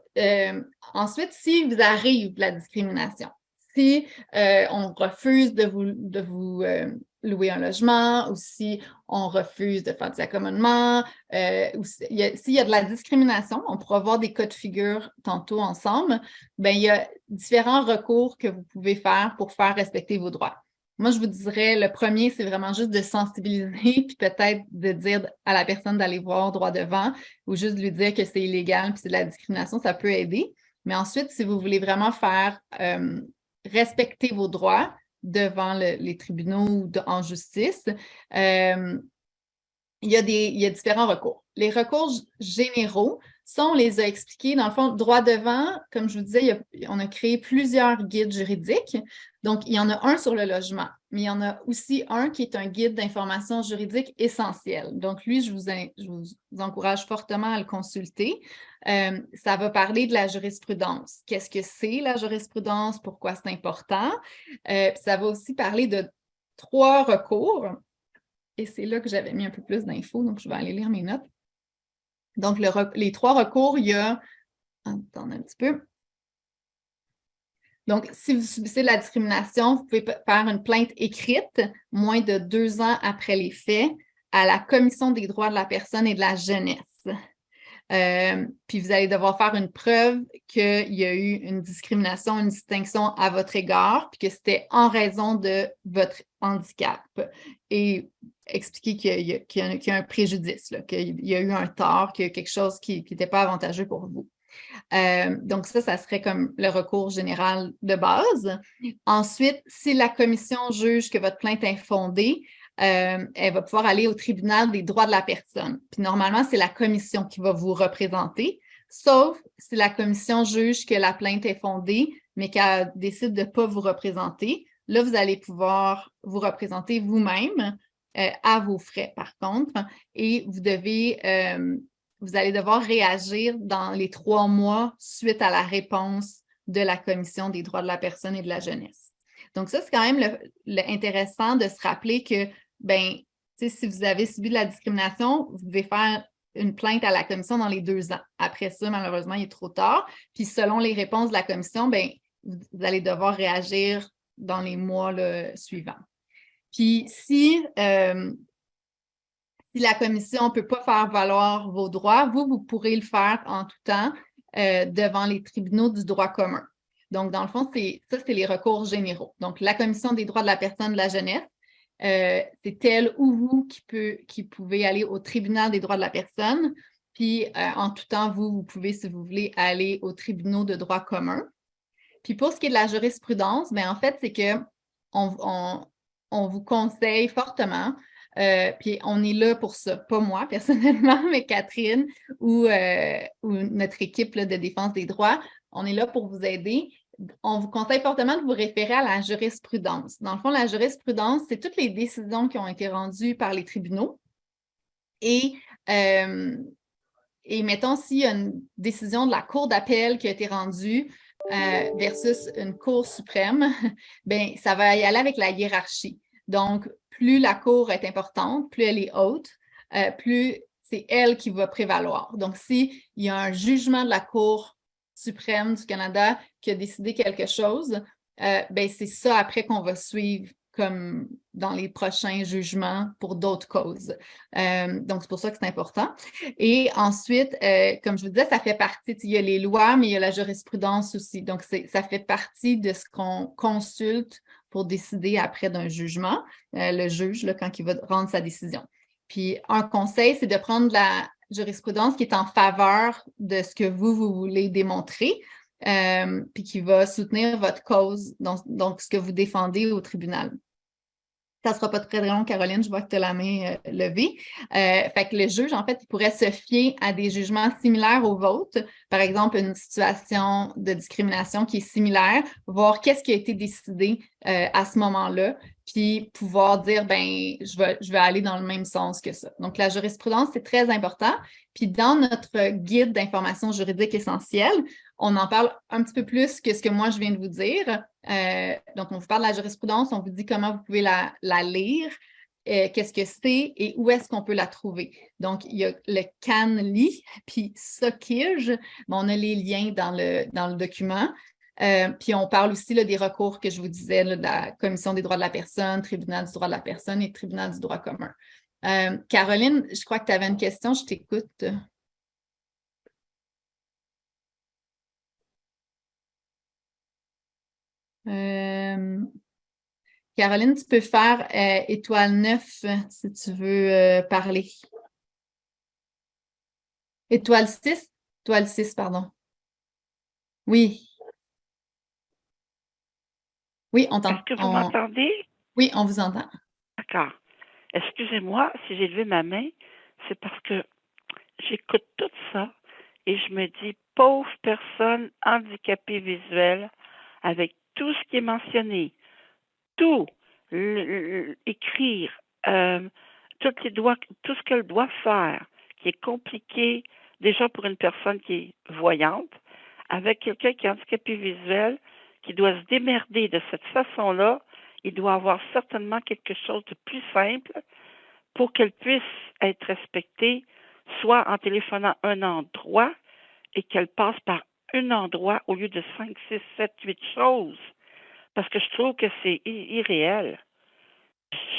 Ensuite, si vous arrive la discrimination, si on refuse de vous louer un logement, ou si on refuse de faire des accommodements, ou s'il y a de la discrimination, on pourra voir des cas de figure tantôt ensemble, bien, il y a différents recours que vous pouvez faire pour faire respecter vos droits. Moi, je vous dirais, le premier, c'est vraiment juste de sensibiliser, puis peut-être de dire à la personne d'aller voir droit devant, ou juste de lui dire que c'est illégal, puis c'est de la discrimination, ça peut aider. Mais ensuite, si vous voulez vraiment faire respecter vos droits devant les tribunaux ou en justice, il y a différents recours. Les recours généraux, ça, on les a expliqués. Dans le fond, droit devant, comme je vous disais, on a créé plusieurs guides juridiques. Donc, il y en a un sur le logement, mais il y en a aussi un qui est un guide d'information juridique essentiel. Donc, lui, je vous encourage fortement à le consulter. Ça va parler de la jurisprudence. Qu'est-ce que c'est la jurisprudence? Pourquoi c'est important? Ça va aussi parler de 3 recours. Et c'est là que j'avais mis un peu plus d'infos, donc je vais aller lire mes notes. Donc, les 3 recours, il y a... Attendez un petit peu. Donc, si vous subissez de la discrimination, vous pouvez faire une plainte écrite moins de 2 ans après les faits à la Commission des droits de la personne et de la jeunesse. Puis vous allez devoir faire une preuve qu'il y a eu une discrimination, une distinction à votre égard, puis que c'était en raison de votre handicap. Et expliquer qu'il y a un préjudice, là, qu'il y a eu un tort, qu'il y a quelque chose qui n'était pas avantageux pour vous. Donc ça serait comme le recours général de base. Ensuite, si la commission juge que votre plainte est fondée, elle va pouvoir aller au tribunal des droits de la personne. Puis normalement, c'est la commission qui va vous représenter, sauf si la commission juge que la plainte est fondée, mais qu'elle décide de ne pas vous représenter. Là, vous allez pouvoir vous représenter vous-même à vos frais, par contre, et vous allez devoir réagir dans les 3 mois suite à la réponse de la Commission des droits de la personne et de la jeunesse. Donc ça, c'est quand même intéressant de se rappeler que, bien, si vous avez subi de la discrimination, vous devez faire une plainte à la Commission dans les 2 ans. Après ça, malheureusement, il est trop tard. Puis selon les réponses de la Commission, bien, vous allez devoir réagir dans les mois suivants. Puis si la commission ne peut pas faire valoir vos droits, vous pourrez le faire en tout temps devant les tribunaux du droit commun. Donc, dans le fond, c'est les recours généraux. Donc, la Commission des droits de la personne et de la jeunesse, c'est elle ou vous qui pouvez aller au tribunal des droits de la personne. Puis, en tout temps, vous pouvez, si vous voulez, aller aux tribunaux de droit commun. Puis, pour ce qui est de la jurisprudence, bien, en fait, c'est qu'on vous conseille fortement, puis on est là pour ça, pas moi personnellement, mais Catherine ou notre équipe là, de défense des droits, on est là pour vous aider. On vous conseille fortement de vous référer à la jurisprudence. Dans le fond, la jurisprudence, c'est toutes les décisions qui ont été rendues par les tribunaux. Et mettons, s'il y a une décision de la Cour d'appel qui a été rendue versus une Cour suprême, bien, ça va y aller avec la hiérarchie. Donc, plus la Cour est importante, plus elle est haute, plus c'est elle qui va prévaloir. Donc, s'il y a un jugement de la Cour suprême du Canada qui a décidé quelque chose, ben c'est ça après qu'on va suivre comme dans les prochains jugements pour d'autres causes. Donc, c'est pour ça que c'est important. Et ensuite, comme je vous disais, ça fait partie, il y a les lois, mais il y a la jurisprudence aussi. Donc, ça fait partie de ce qu'on consulte pour décider après d'un jugement, le juge, là, quand il va rendre sa décision. Puis, un conseil, c'est de prendre la jurisprudence qui est en faveur de ce que vous voulez démontrer, puis qui va soutenir votre cause, donc ce que vous défendez au tribunal. Ça ne sera pas très long, Caroline, je vois que tu as la main levée. Fait que le juge, en fait, il pourrait se fier à des jugements similaires aux vôtres. Par exemple, une situation de discrimination qui est similaire, voir qu'est-ce qui a été décidé à ce moment-là, puis pouvoir dire, ben, je vais aller dans le même sens que ça. Donc, la jurisprudence, c'est très important. Puis, dans notre guide d'information juridique essentielle, on en parle un petit peu plus que ce que moi, je viens de vous dire. Donc, on vous parle de la jurisprudence, on vous dit comment vous pouvez la lire, qu'est-ce que c'est et où est-ce qu'on peut la trouver. Donc, il y a le CanLII, puis SOCIJ, on a les liens dans le document. Puis on parle aussi là, des recours que je vous disais, là, de la Commission des droits de la personne, Tribunal du droit de la personne et Tribunal du droit commun. Caroline, je crois que tu avais une question, je t'écoute. Caroline, tu peux faire étoile 9 si tu veux parler. Étoile 6? Étoile 6, pardon. Oui. Oui, on t'entend. Est-ce que vous m'entendez? Oui, on vous entend. D'accord. Excusez-moi si j'ai levé ma main, c'est parce que j'écoute tout ça et je me dis, pauvre personne handicapée visuelle, avec tout ce qui est mentionné, tout, écrire, tout ce qu'elle doit faire, qui est compliqué déjà pour une personne qui est voyante, avec quelqu'un qui est handicapé visuel, qui doit se démerder de cette façon-là, il doit avoir certainement quelque chose de plus simple pour qu'elle puisse être respectée, soit en téléphonant un endroit et qu'elle passe par un endroit au lieu de 5, 6, 7, 8 choses. Parce que je trouve que c'est irréel.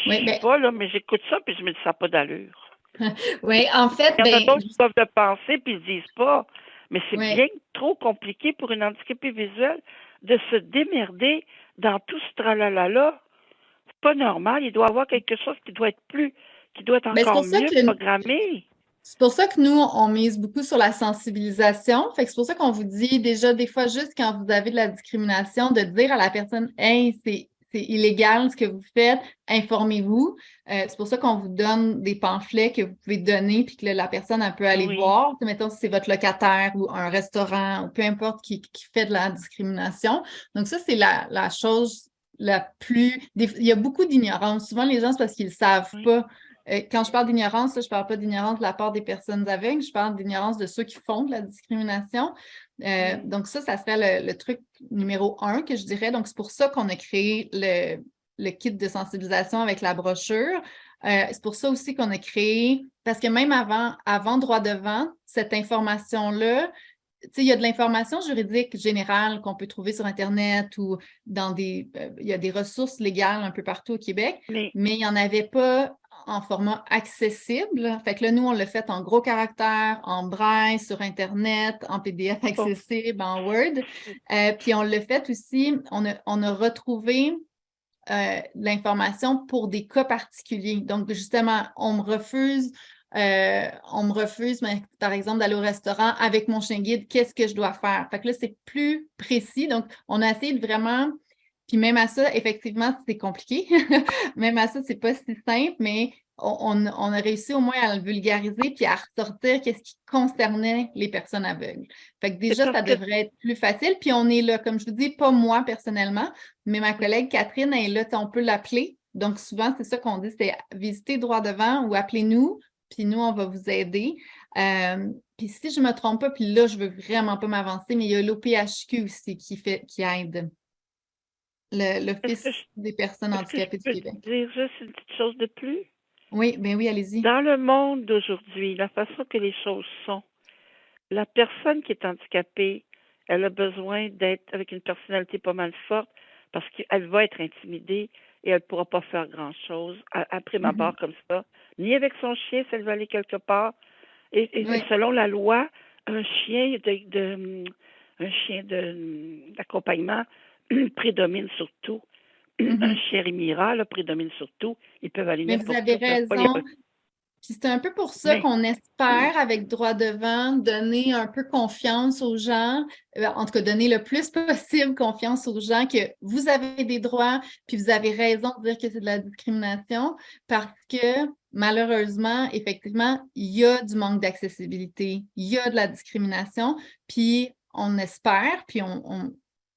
Oui, je sais pas, là, mais j'écoute ça puis je me dis ça n'a pas d'allure. Oui, en fait, il y en a d'autres qui doivent le penser puis ils ne disent pas. Mais c'est bien trop compliqué pour une handicapée visuelle de se démerder dans tout ce tralala-là. C'est pas normal. Il doit y avoir quelque chose qui doit être encore mieux programmé. C'est pour ça que nous, on mise beaucoup sur la sensibilisation. Fait que c'est pour ça qu'on vous dit déjà des fois, juste quand vous avez de la discrimination, de dire à la personne, hey, c'est illégal ce que vous faites, informez-vous. C'est pour ça qu'on vous donne des pamphlets que vous pouvez donner puis que la personne elle peut aller voir. Mettons, si c'est votre locataire ou un restaurant ou peu importe qui fait de la discrimination. Donc ça, c'est la chose la plus... Il y a beaucoup d'ignorance. Souvent, les gens, c'est parce qu'ils ne savent pas. Quand je parle d'ignorance, je ne parle pas d'ignorance de la part des personnes aveugles, je parle d'ignorance de ceux qui font de la discrimination. Donc ça serait le truc numéro 1 que je dirais. Donc c'est pour ça qu'on a créé le kit de sensibilisation avec la brochure. C'est pour ça aussi qu'on a créé, parce que même avant droit devant, cette information-là, il y a de l'information juridique générale qu'on peut trouver sur Internet ou dans il y a des ressources légales un peu partout au Québec, mais il n'y en avait pas en format accessible. Fait que là, nous, on l'a fait en gros caractères, en braille, sur Internet, en PDF accessible, en Word. Puis on l'a fait aussi, on a retrouvé l'information pour des cas particuliers. Donc, justement, on me refuse, par exemple, d'aller au restaurant avec mon chien guide, qu'est-ce que je dois faire? Fait que là, c'est plus précis. Donc, on a essayé de vraiment... Puis même à ça, effectivement, c'est compliqué. Même à ça, c'est pas si simple, mais on a réussi au moins à le vulgariser puis à ressortir qu'est-ce qui concernait les personnes aveugles. Fait que déjà, ça devrait être plus facile. Puis on est là, comme je vous dis, pas moi personnellement, mais ma collègue Catherine est là, on peut l'appeler. Donc souvent, c'est ça qu'on dit, c'est visiter droit devant ou appelez-nous, puis nous, on va vous aider. Puis si je ne me trompe pas, puis là, je ne veux vraiment pas m'avancer, mais il y a l'OPHQ aussi qui aide. L'Office des personnes handicapées du Québec. Je peux dire juste une petite chose de plus? Oui, bien oui, allez-y. Dans le monde d'aujourd'hui, la façon que les choses sont, la personne qui est handicapée, elle a besoin d'être avec une personnalité pas mal forte parce qu'elle va être intimidée et elle ne pourra pas faire grand-chose après ma barre comme ça, ni avec son chien si elle veut aller quelque part. Et selon la loi, un chien d'accompagnement prédomine sur tout. Un chien Rémira prédomine sur tout. Ils peuvent aller n'importe où. Mais vous avez raison. Puis c'est un peu pour ça qu'on espère, avec droit devant, donner un peu confiance aux gens, en tout cas donner le plus possible confiance aux gens que vous avez des droits, puis vous avez raison de dire que c'est de la discrimination, parce que malheureusement, effectivement, il y a du manque d'accessibilité, il y a de la discrimination, puis on espère, puis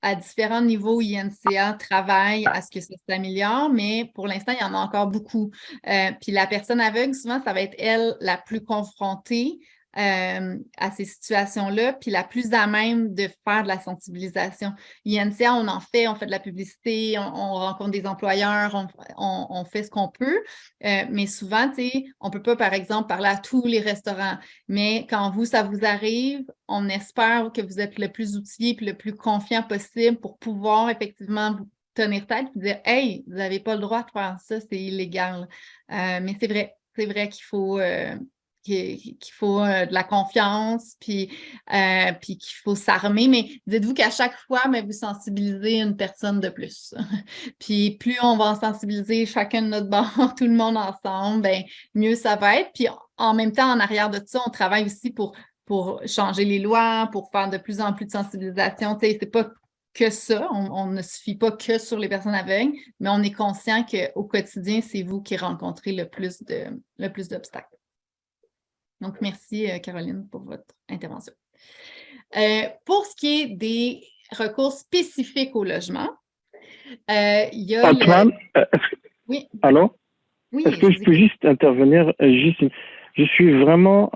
à différents niveaux, INCA travaille à ce que ça s'améliore, mais pour l'instant, il y en a encore beaucoup. Puis la personne aveugle, souvent, ça va être elle la plus confrontée à ces situations-là, puis la plus à même de faire de la sensibilisation. INCA, on fait de la publicité, on rencontre des employeurs, on fait ce qu'on peut, mais souvent, tu sais, on ne peut pas, par exemple, parler à tous les restaurants, mais quand ça vous arrive, on espère que vous êtes le plus outillé et le plus confiant possible pour pouvoir effectivement vous tenir tête et dire « Hey, vous n'avez pas le droit de faire ça, c'est illégal. » Mais c'est vrai qu'il faut... qu'il faut de la confiance, puis qu'il faut s'armer, mais dites-vous qu'à chaque fois, vous sensibilisez une personne de plus. Puis plus on va en sensibiliser chacun de notre bord, tout le monde ensemble, mieux ça va être. Puis en même temps, en arrière de ça, on travaille aussi pour changer les lois, pour faire de plus en plus de sensibilisation. Tu sais, c'est pas que ça, on ne se fie pas que sur les personnes aveugles, mais on est conscient qu'au quotidien, c'est vous qui rencontrez le plus d'obstacles. Donc, merci, Caroline, pour votre intervention. Pour ce qui est des recours spécifiques au logement, il y a Antoine, Oui. Allô? Oui, est-ce que je peux juste intervenir? Je suis vraiment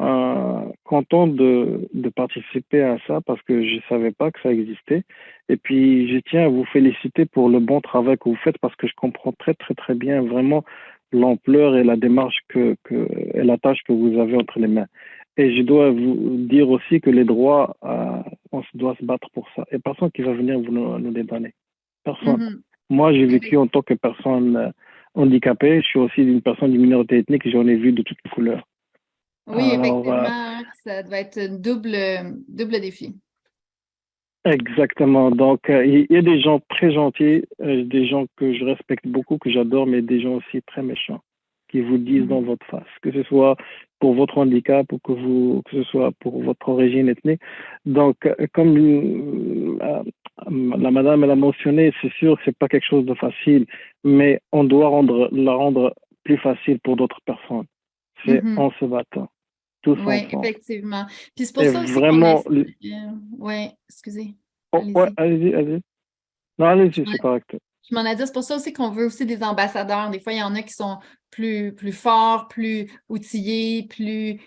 content de participer à ça parce que je ne savais pas que ça existait. Et puis, je tiens à vous féliciter pour le bon travail que vous faites parce que je comprends très, très, très bien vraiment l'ampleur et la démarche et la tâche que vous avez entre les mains. Et je dois vous dire aussi que les droits, on doit se battre pour ça. Et personne qui va venir nous dédouaner. Personne. Mm-hmm. Moi, j'ai vécu en tant que personne handicapée. Je suis aussi une personne d'une minorité ethnique. J'en ai vu de toutes les couleurs. Oui, effectivement, ça doit être un double défi. Exactement. Donc, il y a des gens très gentils, des gens que je respecte beaucoup, que j'adore, mais des gens aussi très méchants qui vous disent dans votre face, que ce soit pour votre handicap ou que ce soit pour votre origine ethnique. Donc, comme la madame elle a mentionné, c'est sûr que c'est pas quelque chose de facile, mais on doit la rendre plus facile pour d'autres personnes. C'est en se battant. Oui, effectivement. Puis c'est pour et ça aussi vraiment... Oui, excusez. Allez-y. Non, allez-y, c'est correct. Je m'en ai dit, c'est pour ça aussi qu'on veut aussi des ambassadeurs. Des fois, il y en a qui sont plus forts, plus outillés, plus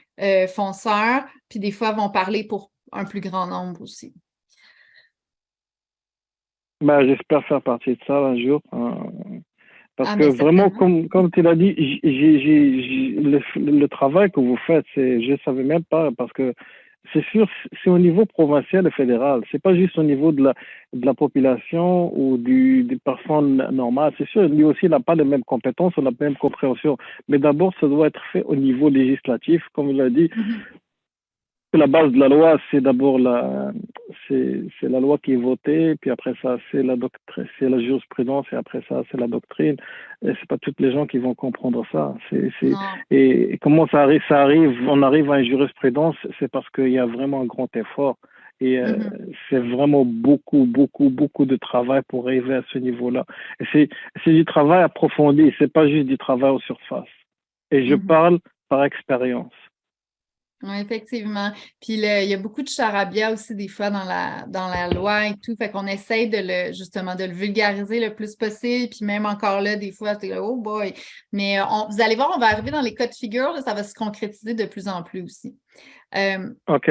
fonceurs, puis des fois, vont parler pour un plus grand nombre aussi. J'espère faire partie de ça un jour. Parce que vraiment, comme tu l'as dit, le travail que vous faites, je ne savais même pas, parce que c'est sûr, c'est au niveau provincial et fédéral. C'est pas juste au niveau de la population ou des personnes normales. C'est sûr, lui aussi n'a pas les mêmes compétences, on n'a pas la même compréhension. Mais d'abord, ça doit être fait au niveau législatif, comme il l'a dit. La base de la loi, c'est d'abord c'est la loi qui est votée, puis après ça, c'est la jurisprudence, et après ça, c'est la doctrine. Et c'est pas toutes les gens qui vont comprendre ça. Et comment ça arrive, on arrive à une jurisprudence, c'est parce qu'il y a vraiment un grand effort. Et c'est vraiment beaucoup, beaucoup, beaucoup de travail pour arriver à ce niveau-là. Et c'est du travail approfondi, c'est pas juste du travail en surface. Et je parle par expérience. Oui, effectivement. Puis il y a beaucoup de charabia aussi des fois dans la loi et tout. Fait qu'on essaye justement de le vulgariser le plus possible. Puis même encore là, des fois, c'est oh boy. Mais vous allez voir, on va arriver dans les cas de figure, là, ça va se concrétiser de plus en plus aussi. OK.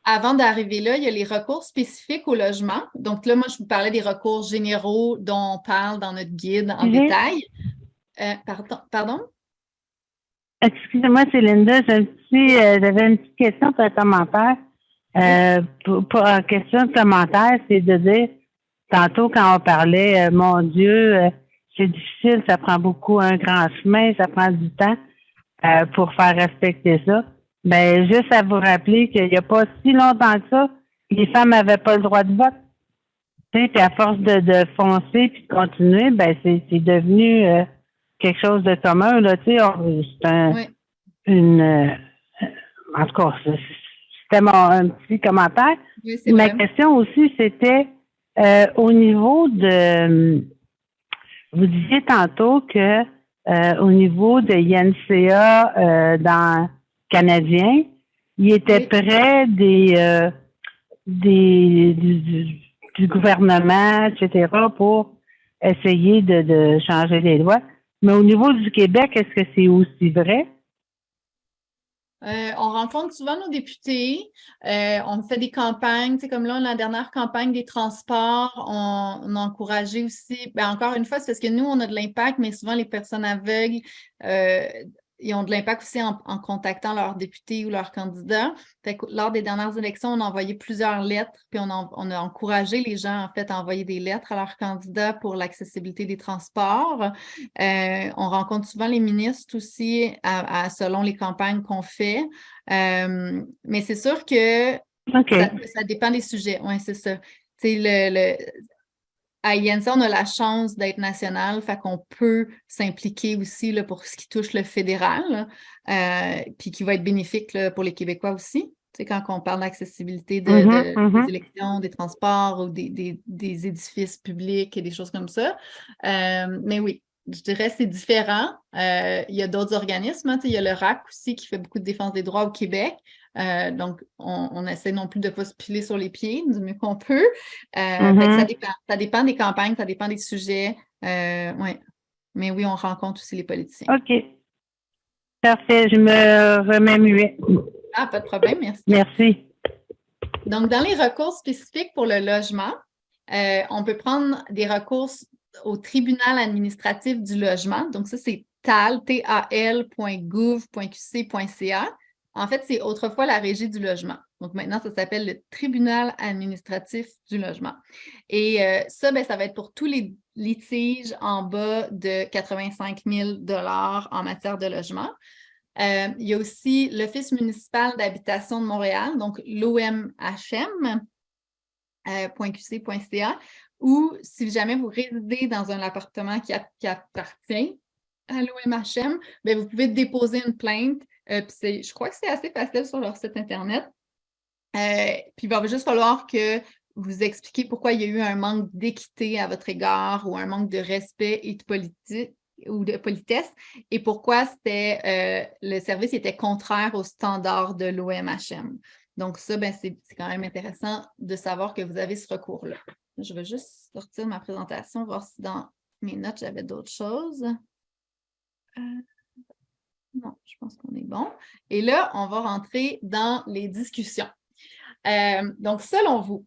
Avant d'arriver là, il y a les recours spécifiques au logement. Donc là, moi, je vous parlais des recours généraux dont on parle dans notre guide en détail. Pardon? Excusez-moi, c'est Linda. J'avais une petite question pour un commentaire. Pour une question de commentaire, c'est de dire, tantôt quand on parlait, mon Dieu, c'est difficile, ça prend beaucoup un grand chemin, ça prend du temps pour faire respecter ça. Juste à vous rappeler qu'il n'y a pas si longtemps que ça, les femmes n'avaient pas le droit de vote. Puis à force de foncer puis de continuer, c'est devenu quelque chose de commun, là, tu sais, en tout cas, c'était un petit commentaire. Oui, ma question aussi, c'était au niveau vous disiez tantôt que au niveau de INCA dans canadien, il était près des du gouvernement, etc., pour essayer de changer les lois. Mais au niveau du Québec, est-ce que c'est aussi vrai? On rencontre souvent nos députés, on fait des campagnes, tu sais, comme là, la dernière campagne des transports, on a encouragé aussi, encore une fois, c'est parce que nous, on a de l'impact, mais souvent les personnes aveugles, ils ont de l'impact aussi en contactant leurs députés ou leurs candidats. Fait que lors des dernières élections, on a envoyé plusieurs lettres, puis on a encouragé les gens, en fait, à envoyer des lettres à leurs candidats pour l'accessibilité des transports. On rencontre souvent les ministres aussi selon les campagnes qu'on fait. Mais c'est sûr que ça dépend des sujets. Oui, c'est ça. Tu sais, à INSA, on a la chance d'être national, fait qu'on peut s'impliquer aussi là, pour ce qui touche le fédéral, puis qui va être bénéfique là, pour les Québécois aussi. Tu sais, quand on parle d'accessibilité des élections, des transports ou des édifices publics et des choses comme ça. Mais oui, je dirais que c'est différent. Il y a d'autres organismes. Tu sais, il y a le RAC aussi qui fait beaucoup de défense des droits au Québec. Donc, on essaie non plus de ne pas se piler sur les pieds du mieux qu'on peut. Fait que ça dépend des campagnes, ça dépend des sujets. Ouais. Mais oui, on rencontre aussi les politiciens. OK. Parfait, je me remets muet. Ah, pas de problème, merci. Merci. Donc, dans les recours spécifiques pour le logement, on peut prendre des recours au tribunal administratif du logement. Donc, ça, c'est tal.gouv.qc.ca. En fait, c'est autrefois la Régie du logement. Donc, maintenant, ça s'appelle le tribunal administratif du logement. Et ça, ça va être pour tous les litiges en bas de 85 000 $ en matière de logement. Il y a aussi l'Office municipal d'habitation de Montréal, donc l'OMHM.qc.ca, ou si jamais vous résidez dans un appartement qui appartient à l'OMHM, vous pouvez déposer une plainte. Je crois que c'est assez facile sur leur site Internet. Puis il va juste falloir que vous expliquiez pourquoi il y a eu un manque d'équité à votre égard ou un manque de respect et de politesse et pourquoi le service était contraire aux standards de l'OMHM. Donc ça, c'est quand même intéressant de savoir que vous avez ce recours-là. Je vais juste sortir ma présentation, voir si dans mes notes, j'avais d'autres choses. Non, je pense qu'on est bon. Et là, on va rentrer dans les discussions. Donc, selon vous,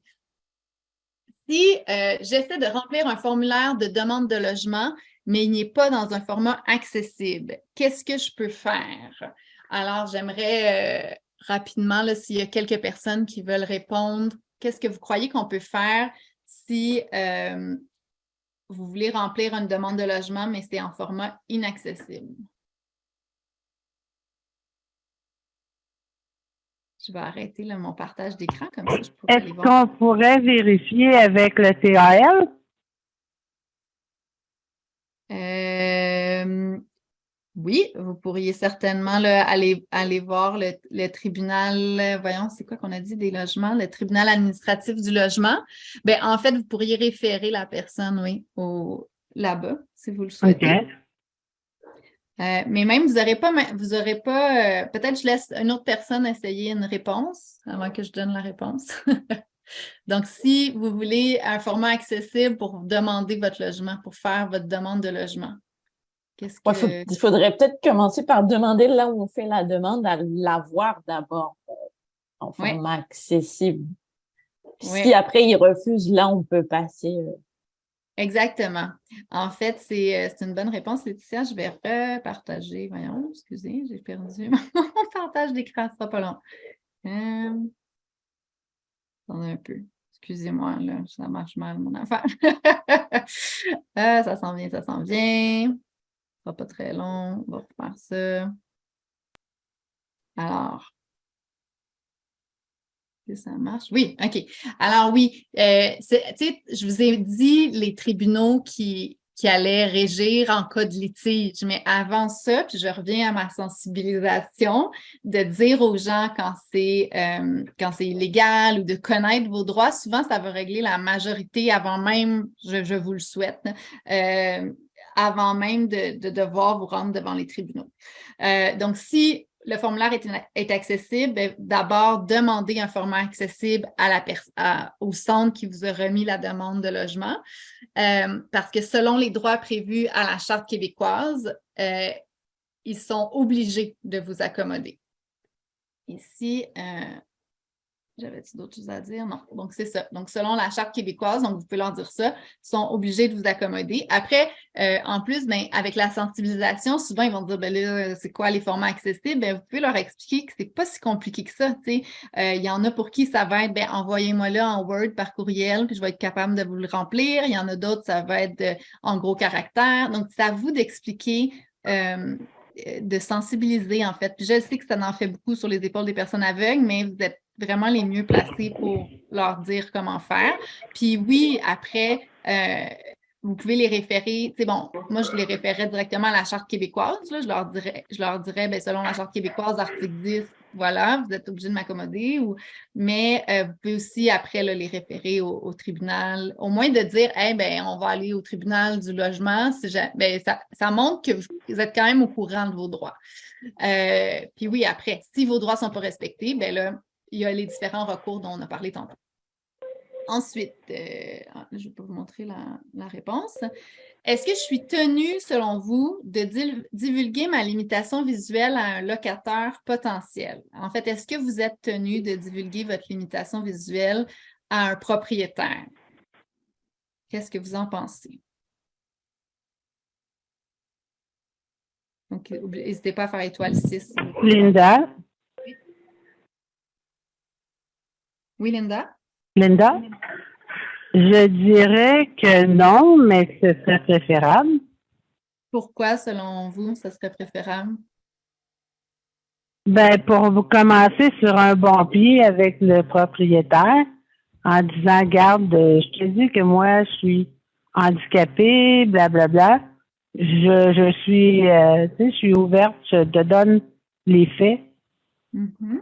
si j'essaie de remplir un formulaire de demande de logement, mais il n'est pas dans un format accessible, qu'est-ce que je peux faire? Alors, j'aimerais rapidement, là, s'il y a quelques personnes qui veulent répondre, qu'est-ce que vous croyez qu'on peut faire si vous voulez remplir une demande de logement, mais c'est en format inaccessible? Je vais arrêter là, mon partage d'écran, comme ça je pourrais aller voir. Est-ce qu'on pourrait vérifier avec le TAL? Oui, vous pourriez certainement là, aller voir le tribunal, voyons, c'est quoi qu'on a dit des logements, le tribunal administratif du logement. En fait, vous pourriez référer la personne, oui, là-bas, si vous le souhaitez. OK. Mais même, vous n'aurez pas, peut-être je laisse une autre personne essayer une réponse avant que je donne la réponse. Donc, si vous voulez un format accessible pour demander votre logement, pour faire votre demande de logement, qu'est-ce que... Il faudrait peut-être commencer par demander là où on fait la demande à l'avoir d'abord en format accessible. Puis si après ils refusent, là, on peut passer... Exactement. En fait, c'est une bonne réponse, Laetitia. Je vais repartager. Voyons, excusez, j'ai perdu mon partage d'écran, ça sera pas long. Attendez un peu. Excusez-moi, là, ça marche mal, mon affaire. Ça s'en vient, ça s'en vient. Ça sera pas très long. On va refaire ça. Alors. Ça marche? Oui, OK. Alors oui, je vous ai dit les tribunaux qui allaient régir en cas de litige, mais avant ça, puis je reviens à ma sensibilisation, de dire aux gens quand c'est illégal ou de connaître vos droits, souvent ça va régler la majorité avant même, je vous le souhaite, avant même de devoir vous rendre devant les tribunaux. Donc, si le formulaire est accessible, ben, d'abord, demandez un formulaire accessible au centre qui vous a remis la demande de logement. Parce que selon les droits prévus à la Charte québécoise, ils sont obligés de vous accommoder. Ici, j'avais-tu d'autres choses à dire? Non. Donc, c'est ça. Donc, selon la Charte québécoise, donc vous pouvez leur dire ça, ils sont obligés de vous accommoder. Après, en plus, ben, avec la sensibilisation, souvent, ils vont dire, ben là, c'est quoi les formats accessibles? Ben, vous pouvez leur expliquer que c'est pas si compliqué que ça. Il y en a pour qui ça va être, ben, envoyez-moi là en Word par courriel, puis je vais être capable de vous le remplir. Il y en a d'autres, ça va être en gros caractères. Donc, c'est à vous d'expliquer de sensibiliser, en fait. Puis je sais que ça en fait beaucoup sur les épaules des personnes aveugles, mais vous êtes vraiment les mieux placés pour leur dire comment faire. Puis oui, après, vous pouvez les référer. Bon, moi, je les référerais directement à la Charte québécoise. Là. Je leur dirais ben, selon la Charte québécoise, article 10, voilà, vous êtes obligé de m'accommoder. Mais vous pouvez aussi, après, là, les référer au tribunal. Au moins de dire, hey, ben, on va aller au tribunal du logement. Ben, ça montre que vous êtes quand même au courant de vos droits. Puis oui, après, si vos droits ne sont pas respectés, ben là, il y a les différents recours dont on a parlé tantôt. Ensuite, je vais vous montrer la réponse. Est-ce que je suis tenue, selon vous, de divulguer ma limitation visuelle à un locataire potentiel? En fait, est-ce que vous êtes tenu de divulguer votre limitation visuelle à un propriétaire? Qu'est-ce que vous en pensez? Donc, n'hésitez pas à faire étoile 6. Linda? Oui, Linda? Linda? Je dirais que non, mais ce serait préférable. Pourquoi, selon vous, ce serait préférable? Ben, pour vous commencer sur un bon pied avec le propriétaire, en disant, garde, je te dis que moi, je suis handicapée, blablabla. Je suis, tu sais, je suis ouverte, je te donne les faits. Mm-hmm.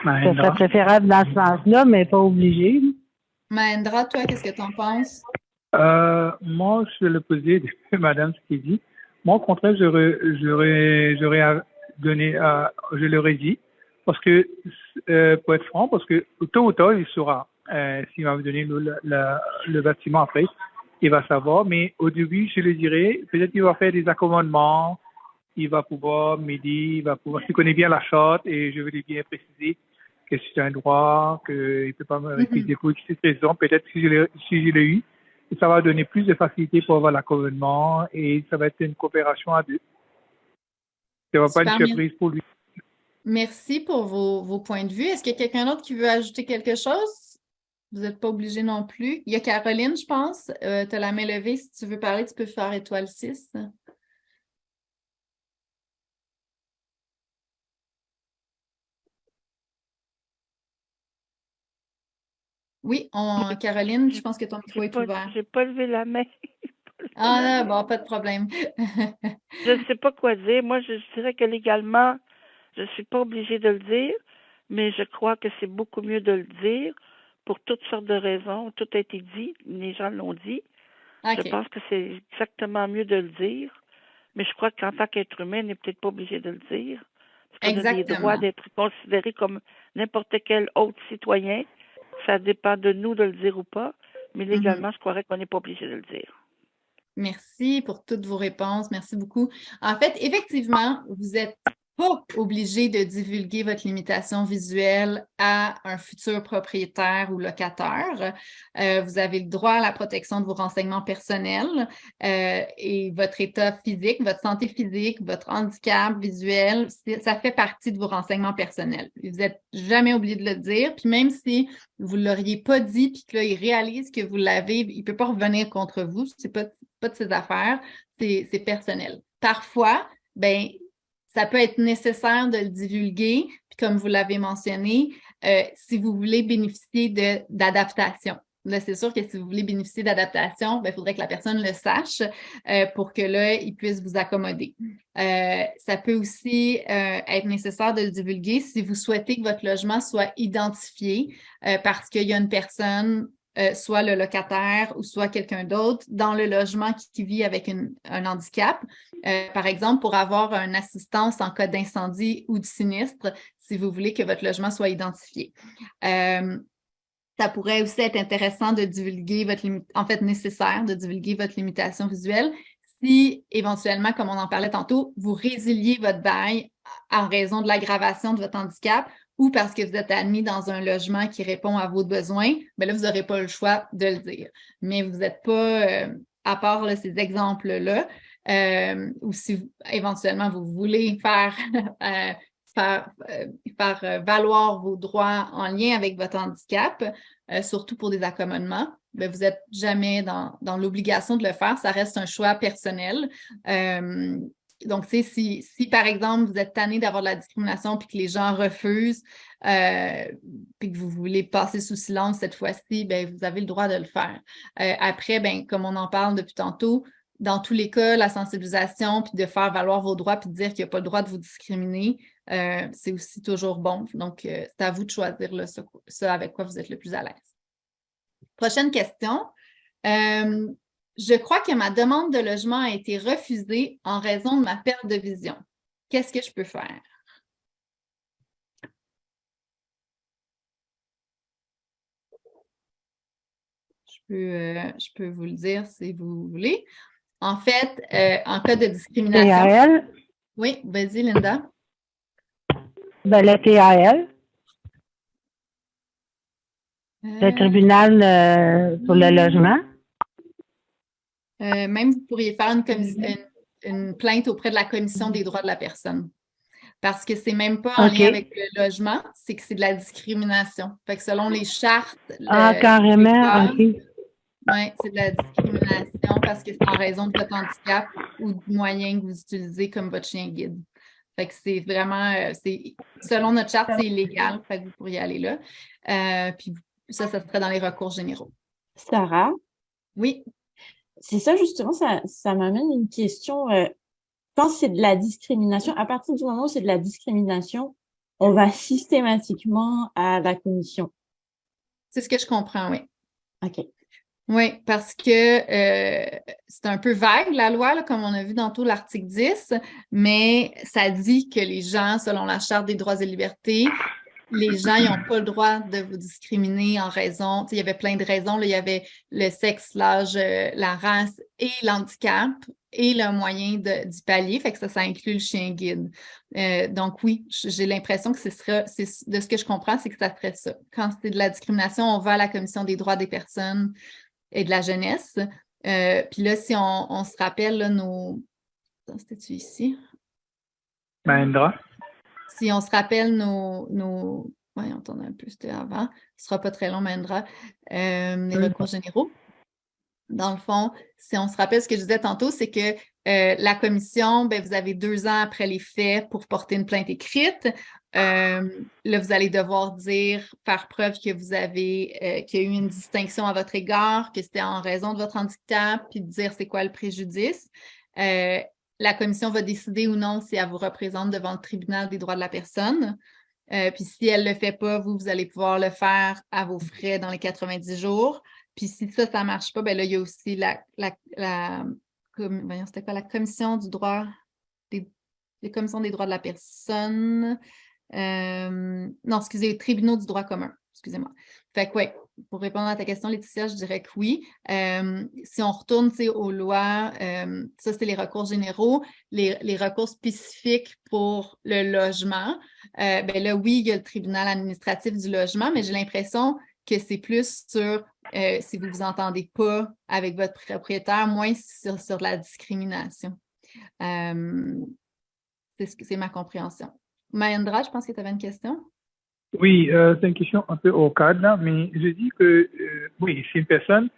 Ce serait préférable dans ce sens-là, mais pas obligé. Mahendra, toi, qu'est-ce que tu en penses? Moi, je vais le poser de madame ce qu'il dit. Moi, au contraire, j'aurais donné je l'aurais dit, parce que, pour être franc, parce que tôt ou tard, il saura, s'il va me donner le bâtiment après, il va savoir, mais au début, je le dirais, peut-être qu'il va faire des accommodements, il va pouvoir m'aider, s'il connaît bien la charte, et je vais lui bien préciser que c'est un droit, qu'il ne peut pas me refuser pour cette raison. Peut-être si je l'ai eu, ça va donner plus de facilité pour avoir l'accommodement et ça va être une coopération à deux. Ça ne va pas être une surprise pour lui. Merci pour vos points de vue. Est-ce qu'il y a quelqu'un d'autre qui veut ajouter quelque chose? Vous n'êtes pas obligé non plus. Il y a Caroline, je pense. Tu as la main levée. Si tu veux parler, tu peux faire étoile 6. Oui, Caroline, je pense que ton micro est ouvert. Je n'ai pas levé la main. Ah, bon, pas de problème. Je ne sais pas quoi dire. Moi, je dirais que légalement, je ne suis pas obligée de le dire, mais je crois que c'est beaucoup mieux de le dire pour toutes sortes de raisons. Tout a été dit, les gens l'ont dit. Okay. Je pense que c'est exactement mieux de le dire, mais je crois qu'en tant qu'être humain, on n'est peut-être pas obligé de le dire. Parce qu'on a des droits d'être considérés comme n'importe quel autre citoyen. Ça dépend de nous de le dire ou pas, mais légalement, je croirais qu'on n'est pas obligé de le dire. Merci pour toutes vos réponses. Merci beaucoup. En fait, effectivement, vous n'êtes pas obligé de divulguer votre limitation visuelle à un futur propriétaire ou locataire. Vous avez le droit à la protection de vos renseignements personnels et votre état physique, votre santé physique, votre handicap visuel, ça fait partie de vos renseignements personnels. Vous n'êtes jamais obligé de le dire, puis même si vous ne l'auriez pas dit, puis que là, il réalise que vous l'avez, il ne peut pas revenir contre vous, c'est pas de ses affaires, c'est personnel. Parfois, ben ça peut être nécessaire de le divulguer, puis comme vous l'avez mentionné, si vous voulez bénéficier d'adaptation. Là, c'est sûr que si vous voulez bénéficier d'adaptation, il faudrait que la personne le sache pour que là, il puisse vous accommoder. Ça peut aussi être nécessaire de le divulguer si vous souhaitez que votre logement soit identifié parce qu'il y a une personne soit le locataire ou soit quelqu'un d'autre dans le logement qui vit avec un handicap. Par exemple, pour avoir une assistance en cas d'incendie ou de sinistre, si vous voulez que votre logement soit identifié. Ça pourrait aussi être intéressant de divulguer nécessaire de divulguer votre limitation visuelle si, éventuellement, comme on en parlait tantôt, vous résiliez votre bail en raison de l'aggravation de votre handicap ou parce que vous êtes admis dans un logement qui répond à vos besoins, bien là, vous n'aurez pas le choix de le dire. Mais vous n'êtes pas, à part là, ces exemples-là, ou si éventuellement vous voulez faire valoir vos droits en lien avec votre handicap, surtout pour des accommodements, bien, vous n'êtes jamais dans l'obligation de le faire. Ça reste un choix personnel. Donc, si par exemple, vous êtes tanné d'avoir de la discrimination puis que les gens refusent puis que vous voulez passer sous silence cette fois-ci, bien, vous avez le droit de le faire. Après, bien, comme on en parle depuis tantôt, dans tous les cas, la sensibilisation puis de faire valoir vos droits puis de dire qu'il n'y a pas le droit de vous discriminer, c'est aussi toujours bon. Donc, c'est à vous de choisir là, ça avec quoi vous êtes le plus à l'aise. Prochaine question. Je crois que ma demande de logement a été refusée en raison de ma perte de vision. Qu'est-ce que je peux faire? Je peux vous le dire si vous voulez. En fait, en cas de discrimination... TAL? Oui, vas-y, Linda. Ben, le TAL. Le tribunal pour le logement. Même, vous pourriez faire une plainte auprès de la Commission des droits de la personne. Parce que c'est même pas en lien avec le logement, c'est que c'est de la discrimination. Fait que selon les chartes... Carrément, OK. Oui, c'est de la discrimination parce que c'est en raison de votre handicap ou du moyen que vous utilisez comme votre chien guide. Fait que c'est vraiment... selon notre charte, c'est illégal. Fait que vous pourriez aller là. Puis ça serait dans les recours généraux. Sarah? Oui. C'est ça, justement, ça m'amène une question. Quand c'est de la discrimination, à partir du moment où c'est de la discrimination, on va systématiquement à la commission. C'est ce que je comprends, oui. OK. Oui, parce que c'est un peu vague, la loi, là, comme on a vu tantôt l'article 10, mais ça dit que les gens, selon la Charte des droits et libertés, les gens, ils n'ont pas le droit de vous discriminer en raison, il y avait plein de raisons, là, il y avait le sexe, l'âge, la race et l'handicap et le moyen d'y pallier, fait que ça inclut le chien guide. Donc oui, j'ai l'impression que de ce que je comprends, c'est que ça ferait ça. Quand c'est de la discrimination, on va à la Commission des droits des personnes et de la jeunesse. Puis là, si on se rappelle, là, c'était-tu ici? Mahendra? Si on se rappelle on tourne un peu, c'était avant. Ce ne sera pas très long, Mahendra. Les recours généraux. Dans le fond, si on se rappelle ce que je disais tantôt, c'est que la commission, ben, vous avez 2 ans après les faits pour porter une plainte écrite. Là, vous allez devoir faire preuve que vous avez, qu'il y a eu une distinction à votre égard, que c'était en raison de votre handicap, puis de dire c'est quoi le préjudice. La commission va décider ou non si elle vous représente devant le tribunal des droits de la personne. Puis si elle ne le fait pas, vous allez pouvoir le faire à vos frais dans les 90 jours. Puis si ça ne marche pas, ben là, il y a aussi la commission du droit, les commissions des droits de la personne. Non, excusez, les tribunaux du droit commun. Excusez-moi. Fait que, ouais, pour répondre à ta question, Laetitia, je dirais que oui. Si on retourne aux lois, ça, c'est les recours généraux. Les recours spécifiques pour le logement, ben là, oui, il y a le tribunal administratif du logement, mais j'ai l'impression que c'est plus sur si vous ne vous entendez pas avec votre propriétaire, moins sur la discrimination. C'est ma compréhension. Mahendra, je pense que tu avais une question. Oui, c'est une question un peu au cadre, là, mais je dis que, oui, si une personne,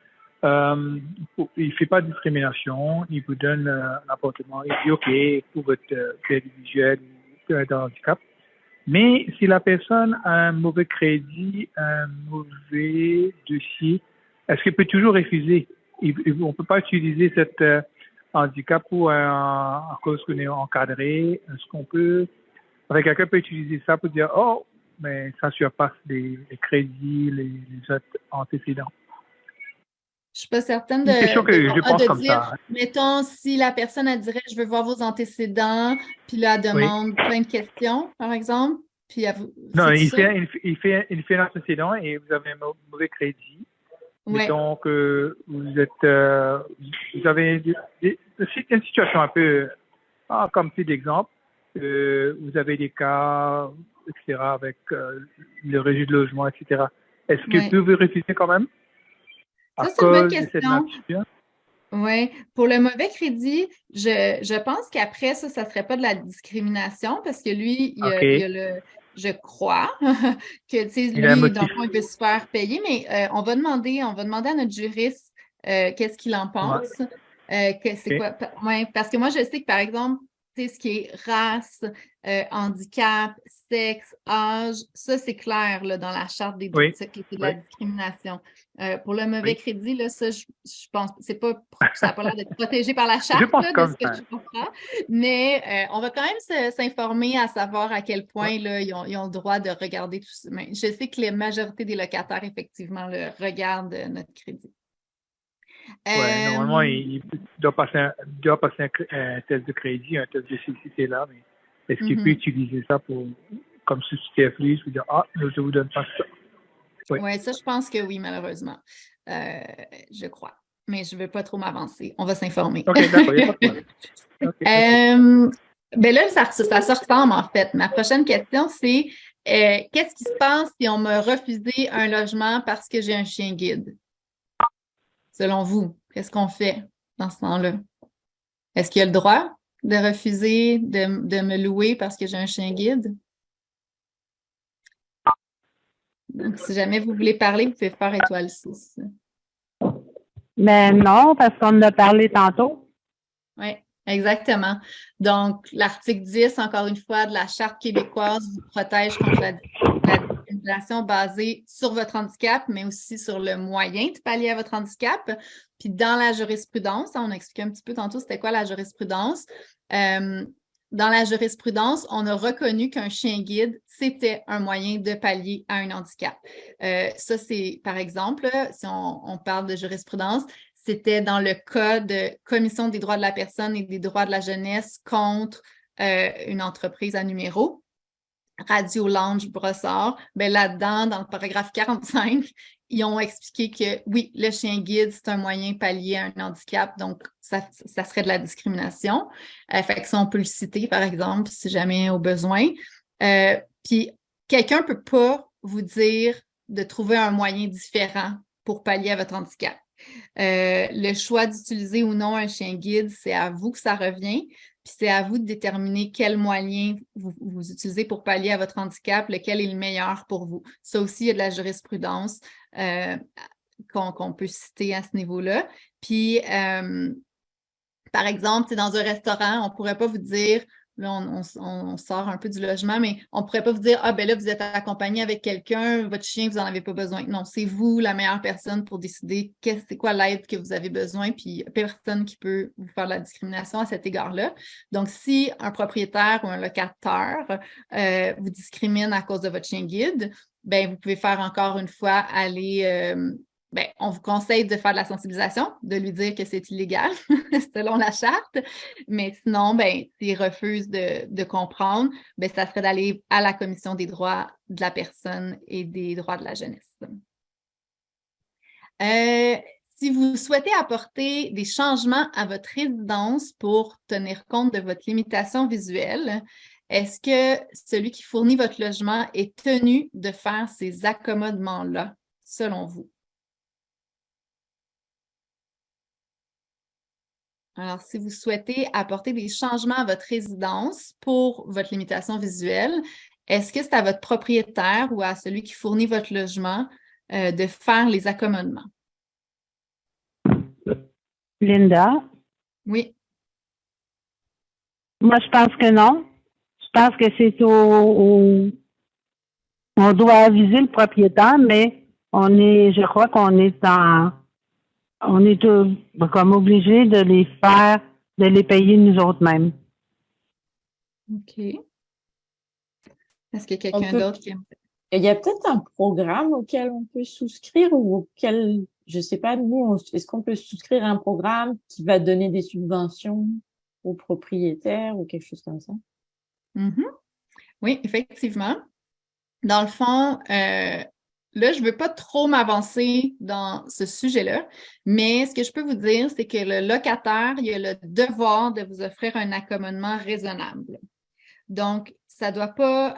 il ne fait pas de discrimination, il vous donne un appartement, il dit OK pour votre crédit visuel ou un handicap, mais si la personne a un mauvais crédit, un mauvais dossier, est-ce qu'il peut toujours refuser? On ne peut pas utiliser cet handicap à cause qu'on est encadré. Est-ce qu'on peut... quelqu'un peut utiliser ça pour dire « Oh, mais ça surpasse les crédits, les autres antécédents. » Je suis pas certaine Une question que je pense de comme dire, ça. mettons, si la personne, elle dirait, je veux voir vos antécédents, puis là, elle Oui. demande plein de questions, par exemple, puis Non, c'est il ça? fait un antécédent et vous avez un mauvais crédit. Ouais. Mettons que vous avez une situation un peu, comme petit exemple, vous avez des cas, etc., avec le registre de logement, etc. Est-ce que Ouais. vous pouvez refuser quand même à Ça, c'est une bonne cause de cette question. nature? Oui. Pour le mauvais crédit, je pense qu'après ça serait pas de la discrimination parce que lui, il OK. y a je crois que, tu sais, Il a un lui, dans le motif. fond, il peut se faire payer, mais on va demander à notre juriste qu'est-ce qu'il en pense. C'est OK. quoi? Ouais, parce que moi, je sais que, par exemple, tu sais, ce qui est race, handicap, sexe, âge, ça, c'est clair là, dans la charte des droits, Oui. que c'est de Oui. la discrimination. Pour le mauvais Oui. crédit, là, ça, je pense, ça n'a pas l'air d'être protégé par la Je charte, pense là, de comme ce que ça. je comprends. Mais on va quand même s'informer à savoir à quel point là, ils ont le droit de regarder tout ça. Mais je sais que la majorité des locataires, effectivement, regardent notre crédit. Ouais, normalement, il doit passer un test de crédit, un test de cécité là, mais est-ce qu'il peut utiliser ça comme substitut ou dire, je vous donne pas ça? Oui. Ouais, ça, je pense que oui, malheureusement. Je crois. Mais je ne veux pas trop m'avancer. On va s'informer. OK, d'accord, il n'y a pas de problème. Okay. Ben là, ça se ressemble en fait. Ma prochaine question, c'est qu'est-ce qui se passe si on m'a refusé un logement parce que j'ai un chien guide? Selon vous, qu'est-ce qu'on fait dans ce temps-là? Est-ce qu'il y a le droit de refuser de me louer parce que j'ai un chien guide? Donc, si jamais vous voulez parler, vous pouvez faire étoile 6. Mais non, parce qu'on en a parlé tantôt. Oui, exactement. Donc, l'article 10, encore une fois, de la Charte québécoise vous protège contre la discrimination basée sur votre handicap, mais aussi sur le moyen de pallier à votre handicap. Puis dans la jurisprudence, on a expliqué un petit peu tantôt c'était quoi la jurisprudence. Dans la jurisprudence, on a reconnu qu'un chien guide, c'était un moyen de pallier à un handicap. Ça, c'est, par exemple, si on parle de jurisprudence, c'était dans le cas de Commission des droits de la personne et des droits de la jeunesse contre une entreprise à numéro, Radio Lounge Brossard. Ben là-dedans, dans le paragraphe 45, ils ont expliqué que oui, le chien guide, c'est un moyen pallier à un handicap, donc ça serait de la discrimination. Fait que ça, on peut le citer, par exemple, si jamais au besoin. Puis, quelqu'un ne peut pas vous dire de trouver un moyen différent pour pallier à votre handicap. Le choix d'utiliser ou non un chien guide, c'est à vous que ça revient. Puis c'est à vous de déterminer quel moyen vous utilisez pour pallier à votre handicap, lequel est le meilleur pour vous. Ça aussi, il y a de la jurisprudence qu'on peut citer à ce niveau-là. Puis, par exemple, dans un restaurant, on ne pourrait pas vous dire, là, on sort un peu du logement, mais on ne pourrait pas vous dire, ben là, vous êtes accompagné avec quelqu'un, votre chien, vous n'en avez pas besoin. Non, c'est vous la meilleure personne pour décider c'est quoi l'aide que vous avez besoin, puis personne qui peut vous faire de la discrimination à cet égard-là. Donc, si un propriétaire ou un locataire vous discrimine à cause de votre chien guide, ben vous pouvez faire encore une fois aller... on vous conseille de faire de la sensibilisation, de lui dire que c'est illégal selon la charte. Mais sinon, s'il refuse de comprendre, ça serait d'aller à la Commission des droits de la personne et des droits de la jeunesse. Si vous souhaitez apporter des changements à votre résidence pour tenir compte de votre limitation visuelle, est-ce que celui qui fournit votre logement est tenu de faire ces accommodements-là, selon vous? Alors, si vous souhaitez apporter des changements à votre résidence pour votre limitation visuelle, est-ce que c'est à votre propriétaire ou à celui qui fournit votre logement de faire les accommodements? Linda? Oui. Moi, je pense que non. Je pense que c'est on doit aviser le propriétaire, mais je crois qu'on est comme obligé de les payer nous autres mêmes. OK. Est-ce qu'il y a quelqu'un d'autre qui aime? il y a peut-être un programme auquel on peut souscrire ou auquel, je sais pas, nous, est-ce qu'on peut souscrire à un programme qui va donner des subventions aux propriétaires ou quelque chose comme ça? Mhm. Oui, effectivement. Dans le fond, là, je ne veux pas trop m'avancer dans ce sujet-là, mais ce que je peux vous dire, c'est que le locataire, il a le devoir de vous offrir un accommodement raisonnable. Donc, ça ne doit pas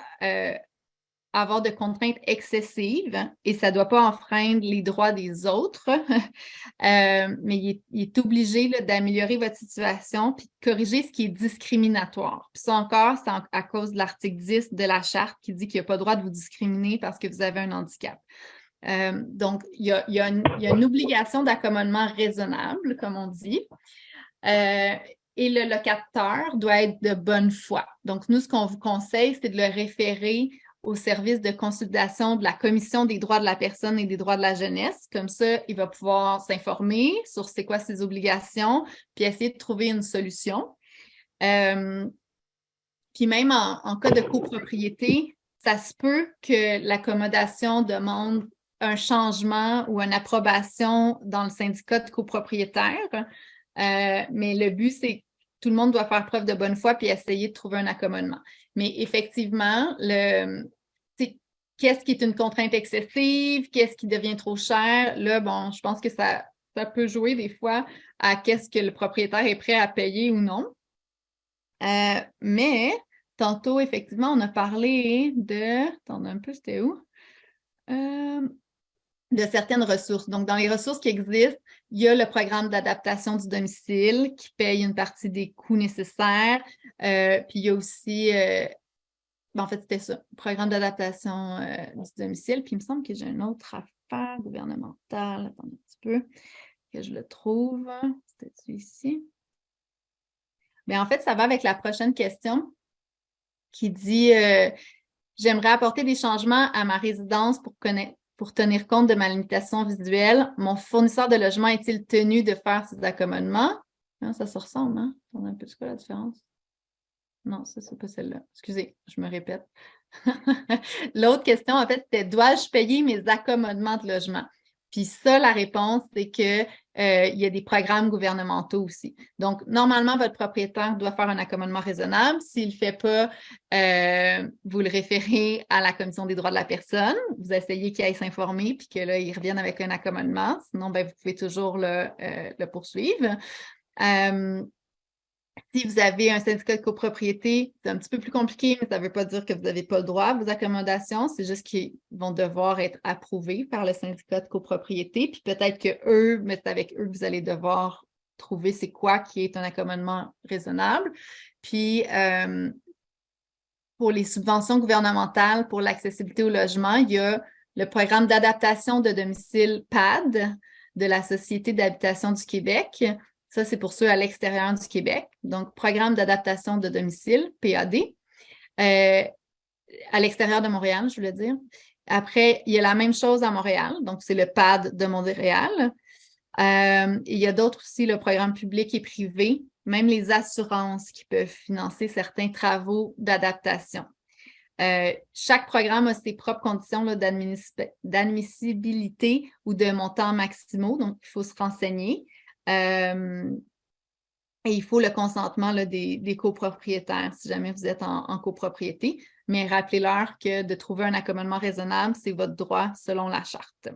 avoir de contraintes excessives et ça ne doit pas enfreindre les droits des autres, mais il est obligé d'améliorer votre situation puis de corriger ce qui est discriminatoire. Puis ça encore, c'est à cause de l'article 10 de la Charte qui dit qu'il n'y a pas le droit de vous discriminer parce que vous avez un handicap. Donc, il y a une obligation d'accommodement raisonnable, comme on dit. Et le locataire doit être de bonne foi. Donc, nous, ce qu'on vous conseille, c'est de le référer au service de consultation de la Commission des droits de la personne et des droits de la jeunesse. Comme ça, il va pouvoir s'informer sur c'est quoi ses obligations, puis essayer de trouver une solution. Puis même en cas de copropriété, ça se peut que l'accommodation demande un changement ou une approbation dans le syndicat de copropriétaires. Mais le but, c'est que tout le monde doit faire preuve de bonne foi puis essayer de trouver un accommodement. Mais effectivement, qu'est-ce qui est une contrainte excessive? Qu'est-ce qui devient trop cher? Là, bon, je pense que ça peut jouer des fois à qu'est-ce que le propriétaire est prêt à payer ou non. Mais tantôt, effectivement, on a parlé de... Attends un peu, c'était où? De certaines ressources. Donc, dans les ressources qui existent, il y a le programme d'adaptation du domicile qui paye une partie des coûts nécessaires. Puis il y a aussi, en fait, c'était ça, le programme d'adaptation du domicile. Puis il me semble que j'ai une autre affaire gouvernementale. Attendez un petit peu, que je le trouve. C'était ici. Mais en fait, ça va avec la prochaine question qui dit j'aimerais apporter des changements à ma résidence pour tenir compte de ma limitation visuelle. Mon fournisseur de logement est-il tenu de faire ces accommodements? Hein, ça se ressemble, hein? On a un peu c'est quoi la différence? Non, ça, c'est pas celle-là. Excusez, je me répète. L'autre question, en fait, c'était dois-je payer mes accommodements de logement? Puis ça, la réponse, c'est que il y a des programmes gouvernementaux aussi. Donc, normalement, votre propriétaire doit faire un accommodement raisonnable. S'il ne le fait pas, vous le référez à la Commission des droits de la personne. Vous essayez qu'il aille s'informer puis que là, il revienne avec un accommodement. Sinon, ben, vous pouvez toujours le poursuivre. Si vous avez un syndicat de copropriété, c'est un petit peu plus compliqué, mais ça ne veut pas dire que vous n'avez pas le droit à vos accommodations. C'est juste qu'ils vont devoir être approuvés par le syndicat de copropriété. Puis peut-être qu'eux, mais c'est avec eux que vous allez devoir trouver c'est quoi qui est un accommodement raisonnable. Puis pour les subventions gouvernementales pour l'accessibilité au logement, il y a le programme d'adaptation de domicile PAD de la Société d'habitation du Québec. Ça, c'est pour ceux à l'extérieur du Québec. Donc, programme d'adaptation de domicile, PAD, à l'extérieur de Montréal, je voulais dire. Après, il y a la même chose à Montréal. Donc, c'est le PAD de Montréal. Il y a d'autres aussi, le programme public et privé, même les assurances qui peuvent financer certains travaux d'adaptation. Chaque programme a ses propres conditions d'admissibilité ou de montants maximaux. Donc, il faut se renseigner. Et il faut le consentement des copropriétaires si jamais vous êtes en copropriété. Mais rappelez-leur que de trouver un accommodement raisonnable, c'est votre droit selon la charte.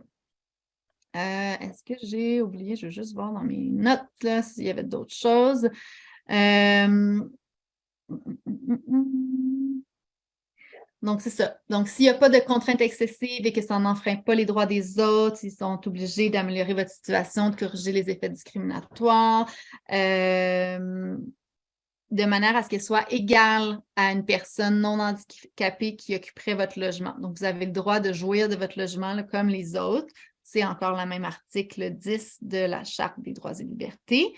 Est-ce que j'ai oublié? Je vais juste voir dans mes notes là, s'il y avait d'autres choses. Donc, c'est ça. Donc, s'il n'y a pas de contraintes excessives et que ça n'enfreint pas les droits des autres, ils sont obligés d'améliorer votre situation, de corriger les effets discriminatoires, de manière à ce qu'elle soit égale à une personne non handicapée qui occuperait votre logement. Donc, vous avez le droit de jouir de votre logement là, comme les autres. C'est encore le même article 10 de la Charte des droits et libertés.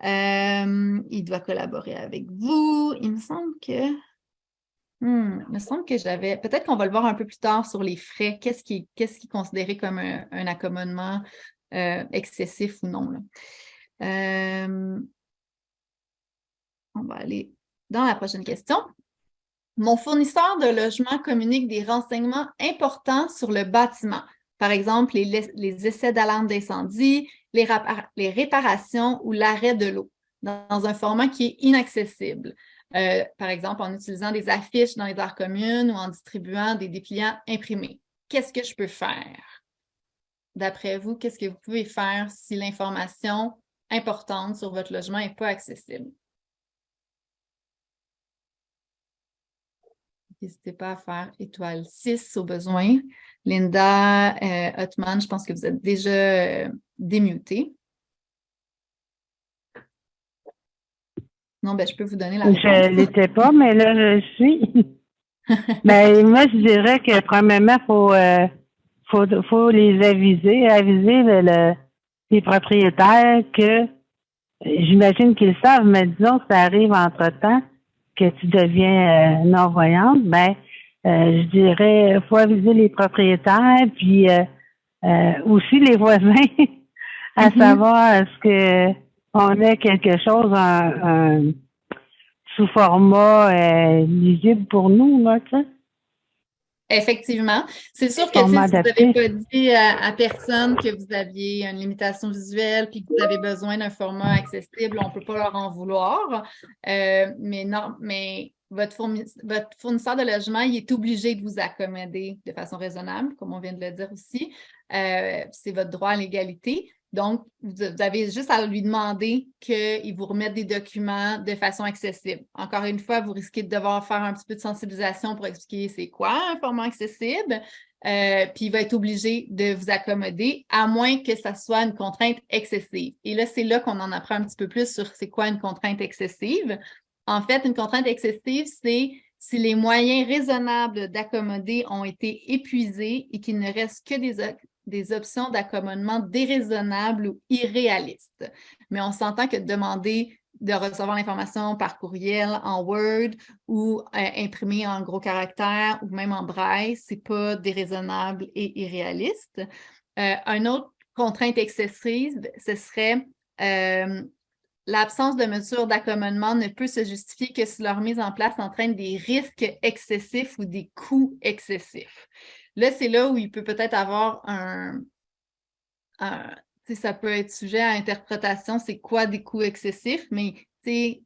Il doit collaborer avec vous. Il me semble que... Il me semble que j'avais... Peut-être qu'on va le voir un peu plus tard sur les frais. Qu'est-ce qui est considéré comme un accommodement excessif ou non, là. On va aller dans la prochaine question. Mon fournisseur de logement communique des renseignements importants sur le bâtiment. Par exemple, les essais d'alarme d'incendie, les réparations ou l'arrêt de l'eau dans un format qui est inaccessible. Par exemple, en utilisant des affiches dans les aires communes ou en distribuant des dépliants imprimés. Qu'est-ce que je peux faire? D'après vous, qu'est-ce que vous pouvez faire si l'information importante sur votre logement n'est pas accessible? N'hésitez pas à faire étoile 6 au besoin. Linda Ottman, je pense que vous êtes déjà démutée. Non, ben, je peux vous donner la réponse. Je ne l'étais pas, mais là, je le suis. Ben, moi, je dirais que, premièrement, faut les aviser les propriétaires que, j'imagine qu'ils savent, mais disons que ça arrive entre-temps, que tu deviens non-voyante, ben, je dirais, faut aviser les propriétaires, puis aussi les voisins, à savoir est-ce que on a quelque chose sous format lisible pour nous, là, tu sais. Effectivement. C'est sûr que si vous n'avez pas dit à personne que vous aviez une limitation visuelle puis que vous avez besoin d'un format accessible, on ne peut pas leur en vouloir. Mais votre fournisseur de logement, il est obligé de vous accommoder de façon raisonnable, comme on vient de le dire aussi. C'est votre droit à l'égalité. Donc, vous avez juste à lui demander qu'il vous remette des documents de façon accessible. Encore une fois, vous risquez de devoir faire un petit peu de sensibilisation pour expliquer c'est quoi un format accessible. Puis il va être obligé de vous accommoder, à moins que ça soit une contrainte excessive. Et là, c'est là qu'on en apprend un petit peu plus sur c'est quoi une contrainte excessive. En fait, une contrainte excessive, c'est si les moyens raisonnables d'accommoder ont été épuisés et qu'il ne reste que des options d'accommodement déraisonnables ou irréalistes. Mais on s'entend que demander de recevoir l'information par courriel, en Word ou imprimé en gros caractères ou même en braille, ce n'est pas déraisonnable et irréaliste. Une autre contrainte excessive, ce serait l'absence de mesures d'accommodement ne peut se justifier que si leur mise en place entraîne des risques excessifs ou des coûts excessifs. Là, c'est là où il peut peut-être avoir ça peut être sujet à interprétation, c'est quoi des coûts excessifs, mais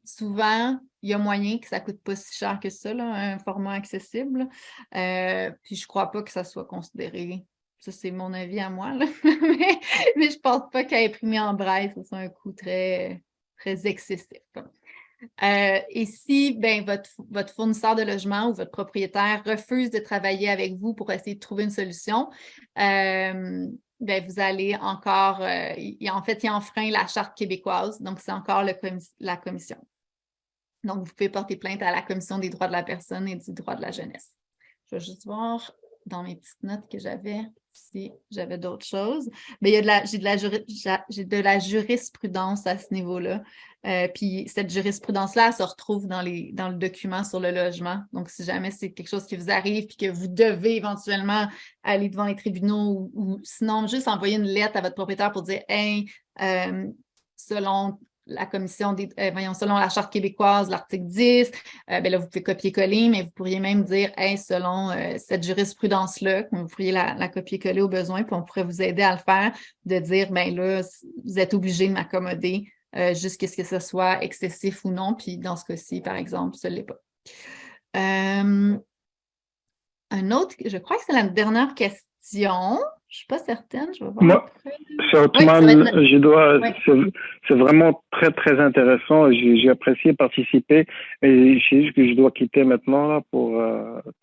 souvent, il y a moyen que ça ne coûte pas si cher que ça, là, un format accessible. Puis je ne crois pas que ça soit considéré. Ça, c'est mon avis à moi, là. mais je ne pense pas qu'à imprimer en braille, ça soit un coût très, très excessif. Et si votre fournisseur de logement ou votre propriétaire refuse de travailler avec vous pour essayer de trouver une solution, vous allez encore, il enfreint la Charte québécoise, donc c'est encore la commission. Donc, vous pouvez porter plainte à la Commission des droits de la personne et du droit de la jeunesse. Je vais juste voir dans mes petites notes que j'avais si j'avais d'autres choses. Mais j'ai de la jurisprudence à ce niveau-là. Puis cette jurisprudence-là, elle se retrouve dans le document sur le logement. Donc, si jamais c'est quelque chose qui vous arrive puis que vous devez éventuellement aller devant les tribunaux ou sinon, juste envoyer une lettre à votre propriétaire pour dire « Hey, selon la commission selon la Charte québécoise, l'article 10, là, vous pouvez copier-coller, mais vous pourriez même dire, hey, selon cette jurisprudence-là, vous pourriez la copier-coller au besoin, puis on pourrait vous aider à le faire, de dire, là, vous êtes obligé de m'accommoder jusqu'à ce que ce soit excessif ou non, puis dans ce cas-ci, par exemple, ce ne l'est pas. Un autre, je crois que c'est la dernière question. Je ne suis pas certaine, je vais voir. Moi, c'est Ottman, c'est vraiment très, très intéressant. J'ai apprécié participer, mais je sais que je dois quitter maintenant là pour.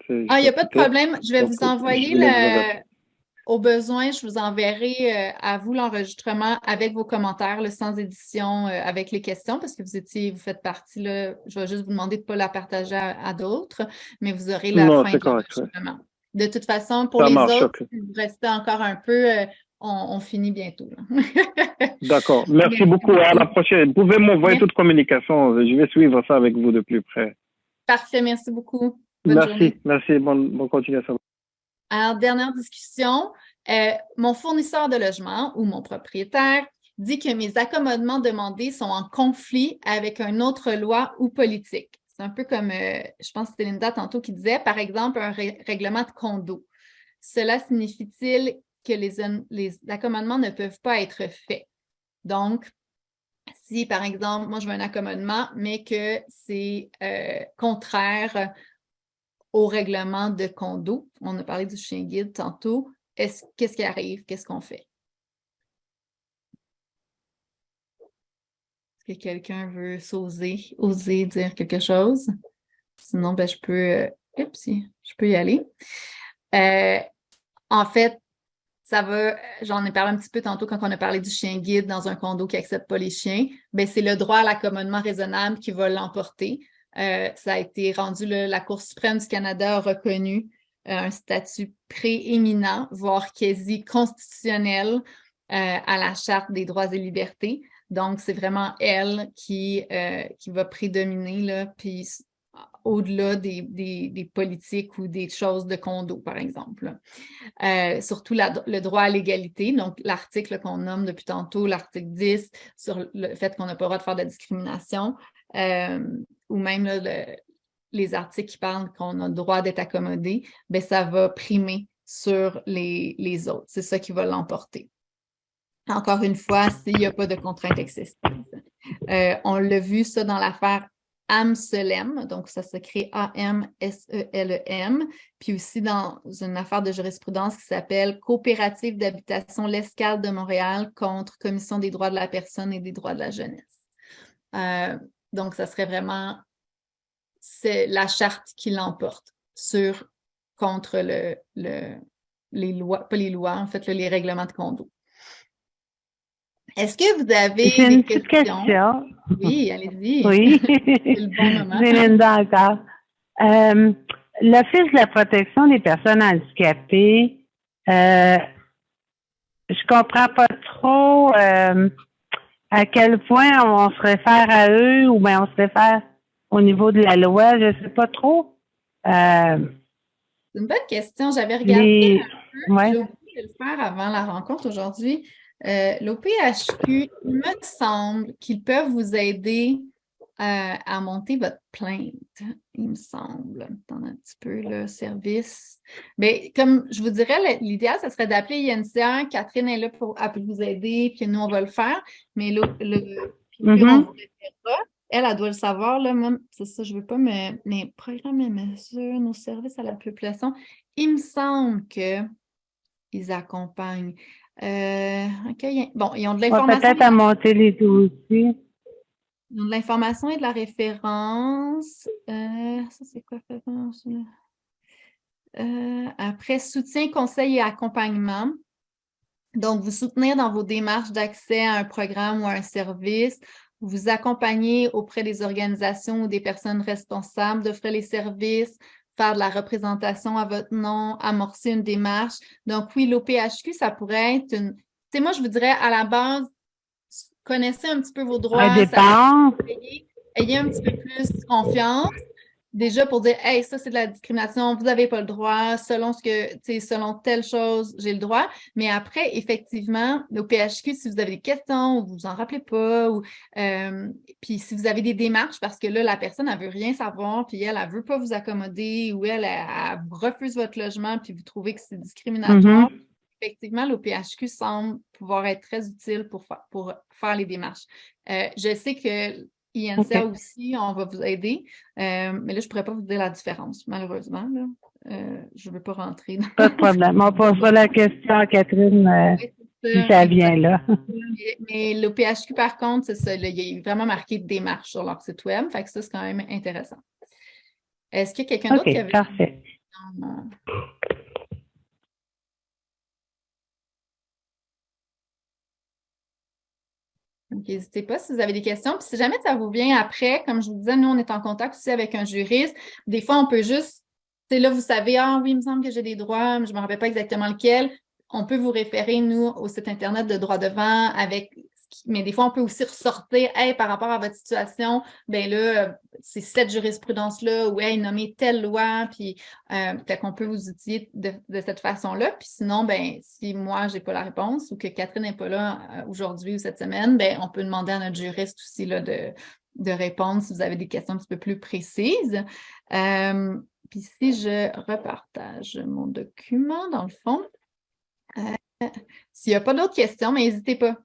Il n'y a pas de problème. Je vais vous envoyer au besoin, je vous enverrai à vous l'enregistrement avec vos commentaires, sans édition, avec les questions, parce que vous faites partie, là, je vais juste vous demander de ne pas la partager à d'autres, mais vous aurez la fin de l'enregistrement. Ouais. De toute façon, pour autres, si vous restez encore un peu, on finit bientôt. D'accord. Merci beaucoup. À la prochaine. Vous pouvez m'envoyer toute communication. Je vais suivre ça avec vous de plus près. Parfait. Merci beaucoup. Bonne journée. Merci. Bonne continuation. Alors, dernière discussion. Mon fournisseur de logement ou mon propriétaire dit que mes accommodements demandés sont en conflit avec une autre loi ou politique. C'est un peu comme, je pense que c'était Linda tantôt qui disait, par exemple, un règlement de condo. Cela signifie-t-il que les accommodements ne peuvent pas être faits? Donc, si, par exemple, moi, je veux un accommodement, mais que c'est contraire au règlement de condo, on a parlé du chien guide tantôt, qu'est-ce qui arrive? Qu'est-ce qu'on fait? Est-ce que quelqu'un veut oser dire quelque chose? Sinon, ben, je peux y aller. En fait, j'en ai parlé un petit peu tantôt quand on a parlé du chien guide dans un condo qui n'accepte pas les chiens. Ben, c'est le droit à l'accommodement raisonnable qui va l'emporter. Ça a été rendu, la Cour suprême du Canada a reconnu un statut prééminent, voire quasi constitutionnel à la Charte des droits et libertés. Donc, c'est vraiment elle qui va prédominer, là, puis au-delà des politiques ou des choses de condo, par exemple. Surtout le droit à l'égalité, donc l'article qu'on nomme depuis tantôt, l'article 10, sur le fait qu'on n'a pas le droit de faire de la discrimination, ou même là, les articles qui parlent qu'on a le droit d'être accommodé, bien, ça va primer sur les autres. C'est ça qui va l'emporter. Encore une fois, s'il n'y a pas de contrainte excessive. On l'a vu ça dans l'affaire Amselem, donc ça s'écrit A-M-S-E-L-E-M, puis aussi dans une affaire de jurisprudence qui s'appelle Coopérative d'habitation L'Escale de Montréal contre Commission des droits de la personne et des droits de la jeunesse. Donc, ça serait vraiment la charte qui l'emporte contre les lois, pas les lois, en fait, les règlements de condo. Est-ce que vous avez une des petite questions? question. Oui, allez-y. Oui. C'est le bon moment. C'est Linda encore. L'Office de la protection des personnes handicapées, je comprends pas trop à quel point on se réfère à eux ou bien on se réfère au niveau de la loi, je sais pas trop. C'est une bonne question. J'avais regardé un peu. Ouais. J'ai oublié de le faire avant la rencontre aujourd'hui. L'OPHQ, il me semble qu'ils peuvent vous aider à monter votre plainte, il me semble. Attendez un petit peu, le service. Mais comme je vous dirais, l'idéal, ce serait d'appeler INCR. Catherine est là pour vous aider, puis nous, on va le faire. Mais on vous référera. Elle doit le savoir, là, même, c'est ça, je ne veux pas mes programmes et mesures, nos services à la population. Il me semble qu'ils accompagnent. OK, bon, ils ont de l'information. Peut-être à monter les dossiers. Ils ont de l'information et de la référence. Ça, c'est quoi, référence? Après, soutien, conseil et accompagnement. Donc, vous soutenir dans vos démarches d'accès à un programme ou à un service, vous accompagner auprès des organisations ou des personnes responsables d'offrir les services, faire de la représentation à votre nom, amorcer une démarche. Donc, oui, l'OPHQ, ça pourrait être une... Tu sais, moi, je vous dirais, à la base, connaissez un petit peu vos droits. Ayez un petit peu plus confiance. Déjà pour dire, hey, ça, c'est de la discrimination, vous n'avez pas le droit, selon telle chose, j'ai le droit. Mais après, effectivement, au PHQ, si vous avez des questions, ou vous en rappelez pas, ou puis si vous avez des démarches, parce que là, la personne, elle veut rien savoir, puis elle veut pas vous accommoder, ou elle refuse votre logement, puis vous trouvez que c'est discriminatoire. Effectivement, l'OPHQ semble pouvoir être très utile pour faire les démarches. Je sais que INCA aussi, on va vous aider, mais là, je ne pourrais pas vous dire la différence, malheureusement. Là. Je ne veux pas rentrer dans... Pas de problème. On posera la question à Catherine si ça vient là. Mais l'OPHQ, par contre, c'est ça. Là, il y a vraiment marqué démarche sur leur site web, fait que ça, c'est quand même intéressant. Est-ce qu'il y a quelqu'un d'autre qui avait... Parfait. Donc, n'hésitez pas si vous avez des questions. Puis si jamais ça vous vient après, comme je vous disais, nous, on est en contact aussi avec un juriste. Des fois, on peut juste, là, vous savez, oui, il me semble que j'ai des droits, mais je ne me rappelle pas exactement lequel. On peut vous référer, nous, au site Internet de droit devant mais des fois, on peut aussi ressortir, par rapport à votre situation, bien là, c'est cette jurisprudence-là, ou nommer telle loi, puis fait qu'on peut vous outiller de cette façon-là. Puis sinon, ben si moi, je n'ai pas la réponse ou que Catherine n'est pas là aujourd'hui ou cette semaine, ben on peut demander à notre juriste aussi là, de répondre si vous avez des questions un petit peu plus précises. Puis si je repartage mon document, dans le fond, s'il n'y a pas d'autres questions, mais n'hésitez pas.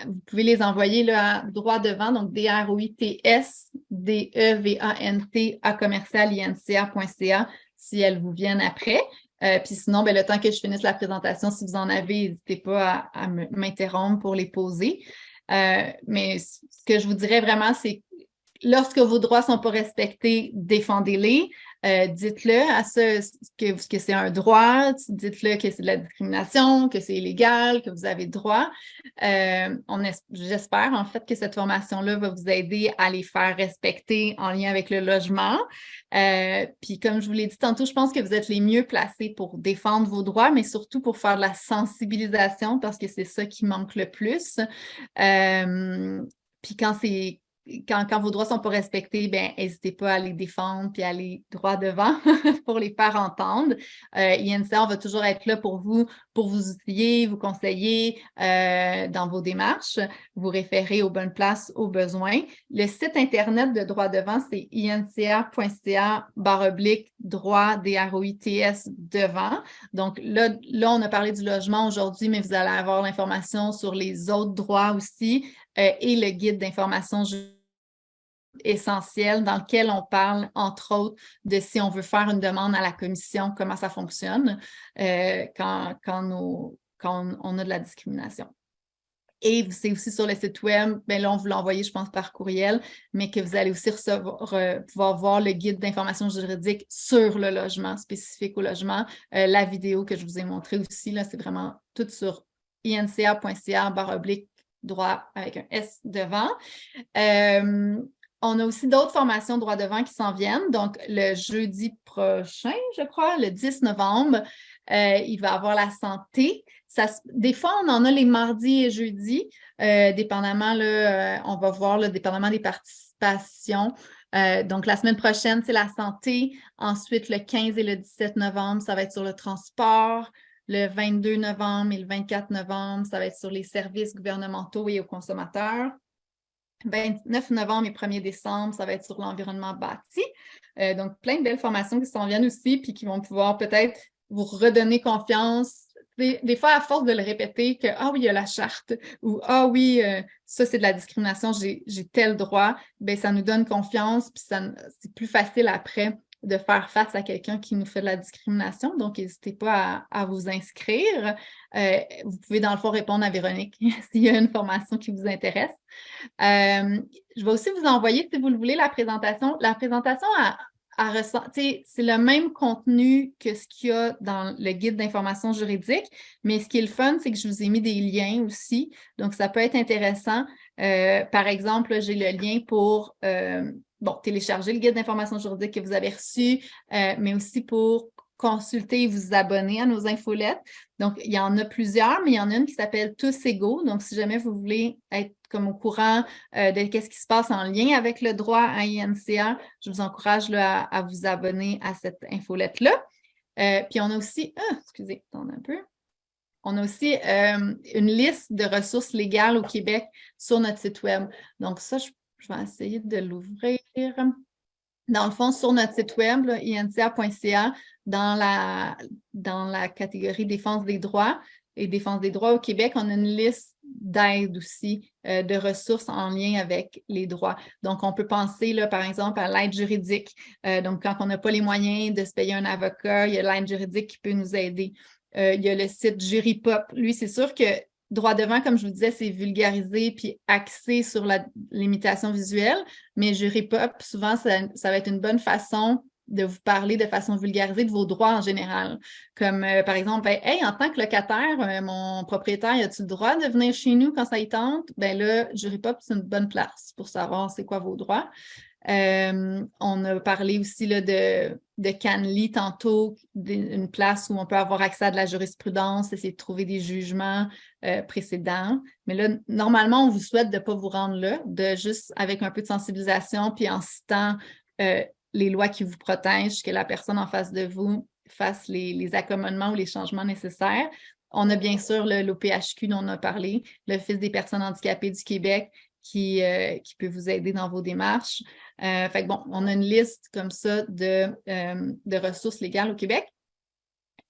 Vous pouvez les envoyer là, à droit devant, donc DROITSDEVANT@INCA.ca si elles vous viennent après. Puis sinon, le temps que je finisse la présentation, si vous en avez, n'hésitez pas à m'interrompre pour les poser. Mais ce que je vous dirais vraiment, c'est lorsque vos droits ne sont pas respectés, défendez-les. Dites-le à ceux que c'est un droit, dites-le que c'est de la discrimination, que c'est illégal, que vous avez droit. J'espère en fait que cette formation-là va vous aider à les faire respecter en lien avec le logement. Puis comme je vous l'ai dit tantôt, je pense que vous êtes les mieux placés pour défendre vos droits, mais surtout pour faire de la sensibilisation parce que c'est ça qui manque le plus. Puis quand vos droits ne sont pas respectés, n'hésitez pas à les défendre puis à aller droit devant pour les faire entendre. INCA, on va toujours être là pour vous outiller, vous conseiller dans vos démarches, vous référer aux bonnes places aux besoins. Le site Internet de droit devant, c'est inca.ca/droit, DROITS devant. Donc là, on a parlé du logement aujourd'hui, mais vous allez avoir l'information sur les autres droits aussi et le guide d'information essentiel dans lequel on parle, entre autres, de si on veut faire une demande à la commission, comment ça fonctionne quand on a de la discrimination. Et c'est aussi sur le site web, là, on vous l'a envoyé, je pense, par courriel, mais que vous allez aussi pouvoir voir le guide d'information juridique sur le logement, spécifique au logement. La vidéo que je vous ai montrée aussi, là, c'est vraiment tout sur inca.ca/droit avec un S devant. On a aussi d'autres formations droit devant qui s'en viennent. Donc, le jeudi prochain, je crois, le 10 novembre, il va y avoir la santé. Des fois, on en a les mardis et jeudis, dépendamment, on va voir, dépendamment des participations. Donc, la semaine prochaine, c'est la santé. Ensuite, le 15 et le 17 novembre, ça va être sur le transport. Le 22 novembre et le 24 novembre, ça va être sur les services gouvernementaux et aux consommateurs. 29 novembre et 1er décembre, ça va être sur l'environnement bâti. Donc, plein de belles formations qui s'en viennent aussi puis qui vont pouvoir peut-être vous redonner confiance. Des fois, à force de le répéter que « Ah oui, il y a la charte » ou « Ah oui, ça, c'est de la discrimination, j'ai tel droit », ça nous donne confiance puis c'est plus facile après de faire face à quelqu'un qui nous fait de la discrimination. Donc, n'hésitez pas à vous inscrire. Vous pouvez, dans le fond, répondre à Véronique s'il y a une formation qui vous intéresse. Je vais aussi vous envoyer, si vous le voulez, la présentation. La présentation c'est le même contenu que ce qu'il y a dans le guide d'information juridique, mais ce qui est le fun, c'est que je vous ai mis des liens aussi. Donc, ça peut être intéressant. Par exemple, j'ai le lien pour télécharger le guide d'information juridique que vous avez reçu, mais aussi pour consulter et vous abonner à nos infolettes. Donc, il y en a plusieurs, mais il y en a une qui s'appelle Tous égaux. Donc, si jamais vous voulez être comme au courant de qu'est-ce qui se passe en lien avec le droit à INCA, je vous encourage à vous abonner à cette infolette-là. Puis, on a aussi, excusez, attendez un peu. On a aussi une liste de ressources légales au Québec sur notre site web. Donc, ça, je vais essayer de l'ouvrir. Dans le fond, sur notre site web, inca.ca, dans la catégorie défense des droits et défense des droits au Québec, on a une liste d'aides aussi, de ressources en lien avec les droits. Donc, on peut penser, là, par exemple, à l'aide juridique. Donc, quand on n'a pas les moyens de se payer un avocat, il y a l'aide juridique qui peut nous aider. Il y a le site JuryPop. Lui, c'est sûr que droit devant, comme je vous disais, c'est vulgarisé puis axé sur la limitation visuelle, mais JuryPop, souvent, ça va être une bonne façon de vous parler de façon vulgarisée de vos droits en général. Comme, par exemple, hey, en tant que locataire, mon propriétaire, a-t-il le droit de venir chez nous quand ça y tente? Là, JuryPop, c'est une bonne place pour savoir c'est quoi vos droits. On a parlé aussi là, de CanLII tantôt, une place où on peut avoir accès à de la jurisprudence, essayer de trouver des jugements précédents. Mais là, normalement, on vous souhaite de ne pas vous rendre là, de juste avec un peu de sensibilisation, puis en citant les lois qui vous protègent, que la personne en face de vous fasse les accommodements ou les changements nécessaires. On a bien sûr l'OPHQ dont on a parlé, l'Office des personnes handicapées du Québec, qui peut vous aider dans vos démarches. Fait que bon, on a une liste comme ça de ressources légales au Québec.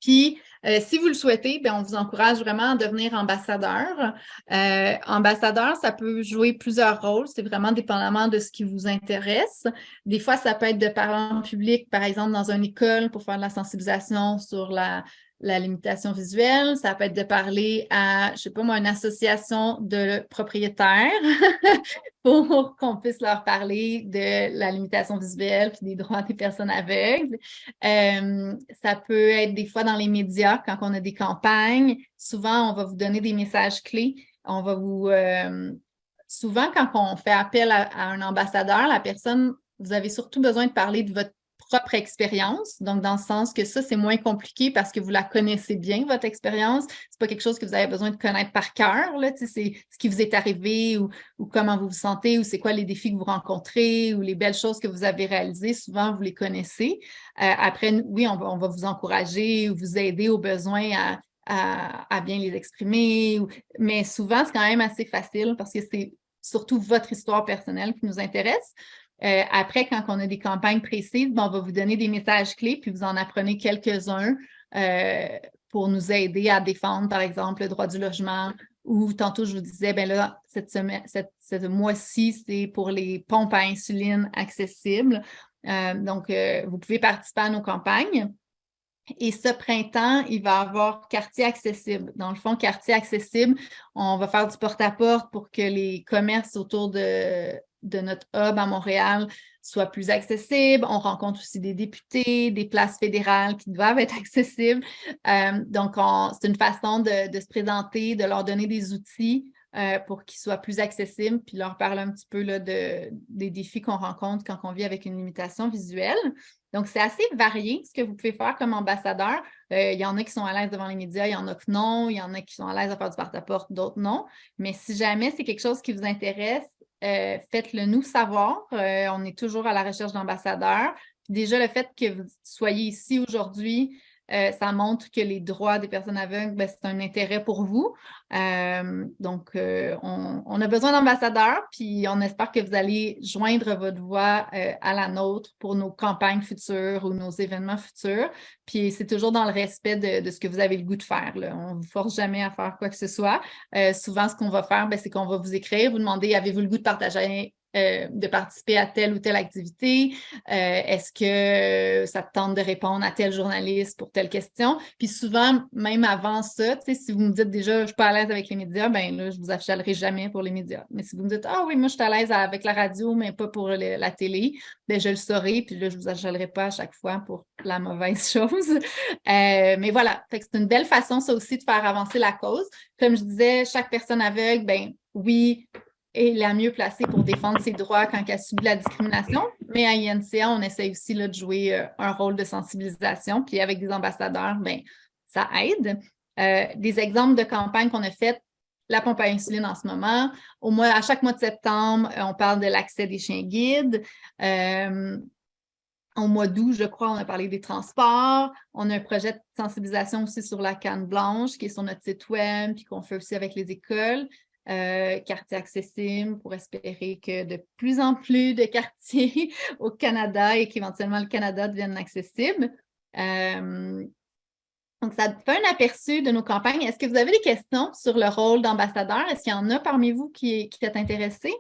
Puis, si vous le souhaitez, bien, on vous encourage vraiment à devenir ambassadeur. Ambassadeur, ça peut jouer plusieurs rôles. C'est vraiment dépendamment de ce qui vous intéresse. Des fois, ça peut être de parler en public, par exemple, dans une école pour faire de la sensibilisation sur la limitation visuelle. Ça peut être de parler à, je sais pas moi, une association de propriétaires pour qu'on puisse leur parler de la limitation visuelle puis des droits des personnes aveugles. Ça peut être des fois dans les médias, quand on a des campagnes. Souvent, on va vous donner des messages clés. On va vous... souvent, quand on fait appel à un ambassadeur, la personne, vous avez surtout besoin de parler de votre propre expérience. Donc, dans le sens que ça, c'est moins compliqué parce que vous la connaissez bien, votre expérience. C'est pas quelque chose que vous avez besoin de connaître par cœur, là. Tu sais, c'est ce qui vous est arrivé ou comment vous vous sentez ou c'est quoi les défis que vous rencontrez ou les belles choses que vous avez réalisées. Souvent, vous les connaissez. Après, oui, on va vous encourager ou vous aider au besoin à bien les exprimer. Mais souvent, c'est quand même assez facile parce que c'est surtout votre histoire personnelle qui nous intéresse. Après, quand on a des campagnes précises, on va vous donner des messages clés, puis vous en apprenez quelques-uns pour nous aider à défendre, par exemple, le droit du logement. Ou tantôt, je vous disais, bien là, ce mois-ci, c'est pour les pompes à insuline accessibles. Donc, vous pouvez participer à nos campagnes. Et ce printemps, il va y avoir quartier accessible. Dans le fond, quartier accessible, on va faire du porte-à-porte pour que les commerces autour de notre hub à Montréal soient plus accessibles. On rencontre aussi des députés, des places fédérales qui doivent être accessibles. Donc, c'est une façon de se présenter, de leur donner des outils pour qu'ils soient plus accessibles, puis leur parler un petit peu là, des défis qu'on rencontre quand on vit avec une limitation visuelle. Donc, c'est assez varié ce que vous pouvez faire comme ambassadeur. Il y en a qui sont à l'aise devant les médias, il y en a que non, il y en a qui sont à l'aise à faire du porte-à-porte, d'autres non. Mais si jamais c'est quelque chose qui vous intéresse, faites-le nous savoir. On est toujours à la recherche d'ambassadeurs. Puis déjà, le fait que vous soyez ici aujourd'hui, ça montre que les droits des personnes aveugles, ben, c'est un intérêt pour vous. Donc, on a besoin d'ambassadeurs, puis on espère que vous allez joindre votre voix à la nôtre pour nos campagnes futures ou nos événements futurs. Puis c'est toujours dans le respect de ce que vous avez le goût de faire, là. On ne vous force jamais à faire quoi que ce soit. Souvent, ce qu'on va faire, ben, c'est qu'on va vous écrire, vous demander, avez-vous le goût de partager de participer à telle ou telle activité? Est-ce que ça te tente de répondre à tel journaliste pour telle question? Puis souvent, même avant ça, si vous me dites déjà, je ne suis pas à l'aise avec les médias, ben là, je ne vous afficherai jamais pour les médias. Mais si vous me dites, ah oui, moi, je suis à l'aise avec la radio, mais pas pour la télé, ben je le saurai, puis là, je ne vous achèterai pas à chaque fois pour la mauvaise chose. Mais voilà, fait que c'est une belle façon, ça aussi, de faire avancer la cause. Comme je disais, chaque personne aveugle, ben oui, est la mieux placée pour défendre ses droits quand elle subit la discrimination. Mais à INCA, on essaie aussi là, de jouer un rôle de sensibilisation. Puis avec des ambassadeurs, ben, ça aide. Des exemples de campagnes qu'on a faites, la pompe à insuline en ce moment. À chaque mois de septembre, on parle de l'accès des chiens guides. Au mois d'août, je crois, on a parlé des transports. On a un projet de sensibilisation aussi sur la canne blanche qui est sur notre site web puis qu'on fait aussi avec les écoles. Quartier accessible pour espérer que de plus en plus de quartiers au Canada et qu'éventuellement le Canada devienne accessible. Donc, ça fait un aperçu de nos campagnes. Est-ce que vous avez des questions sur le rôle d'ambassadeur? Est-ce qu'il y en a parmi vous qui est intéressé?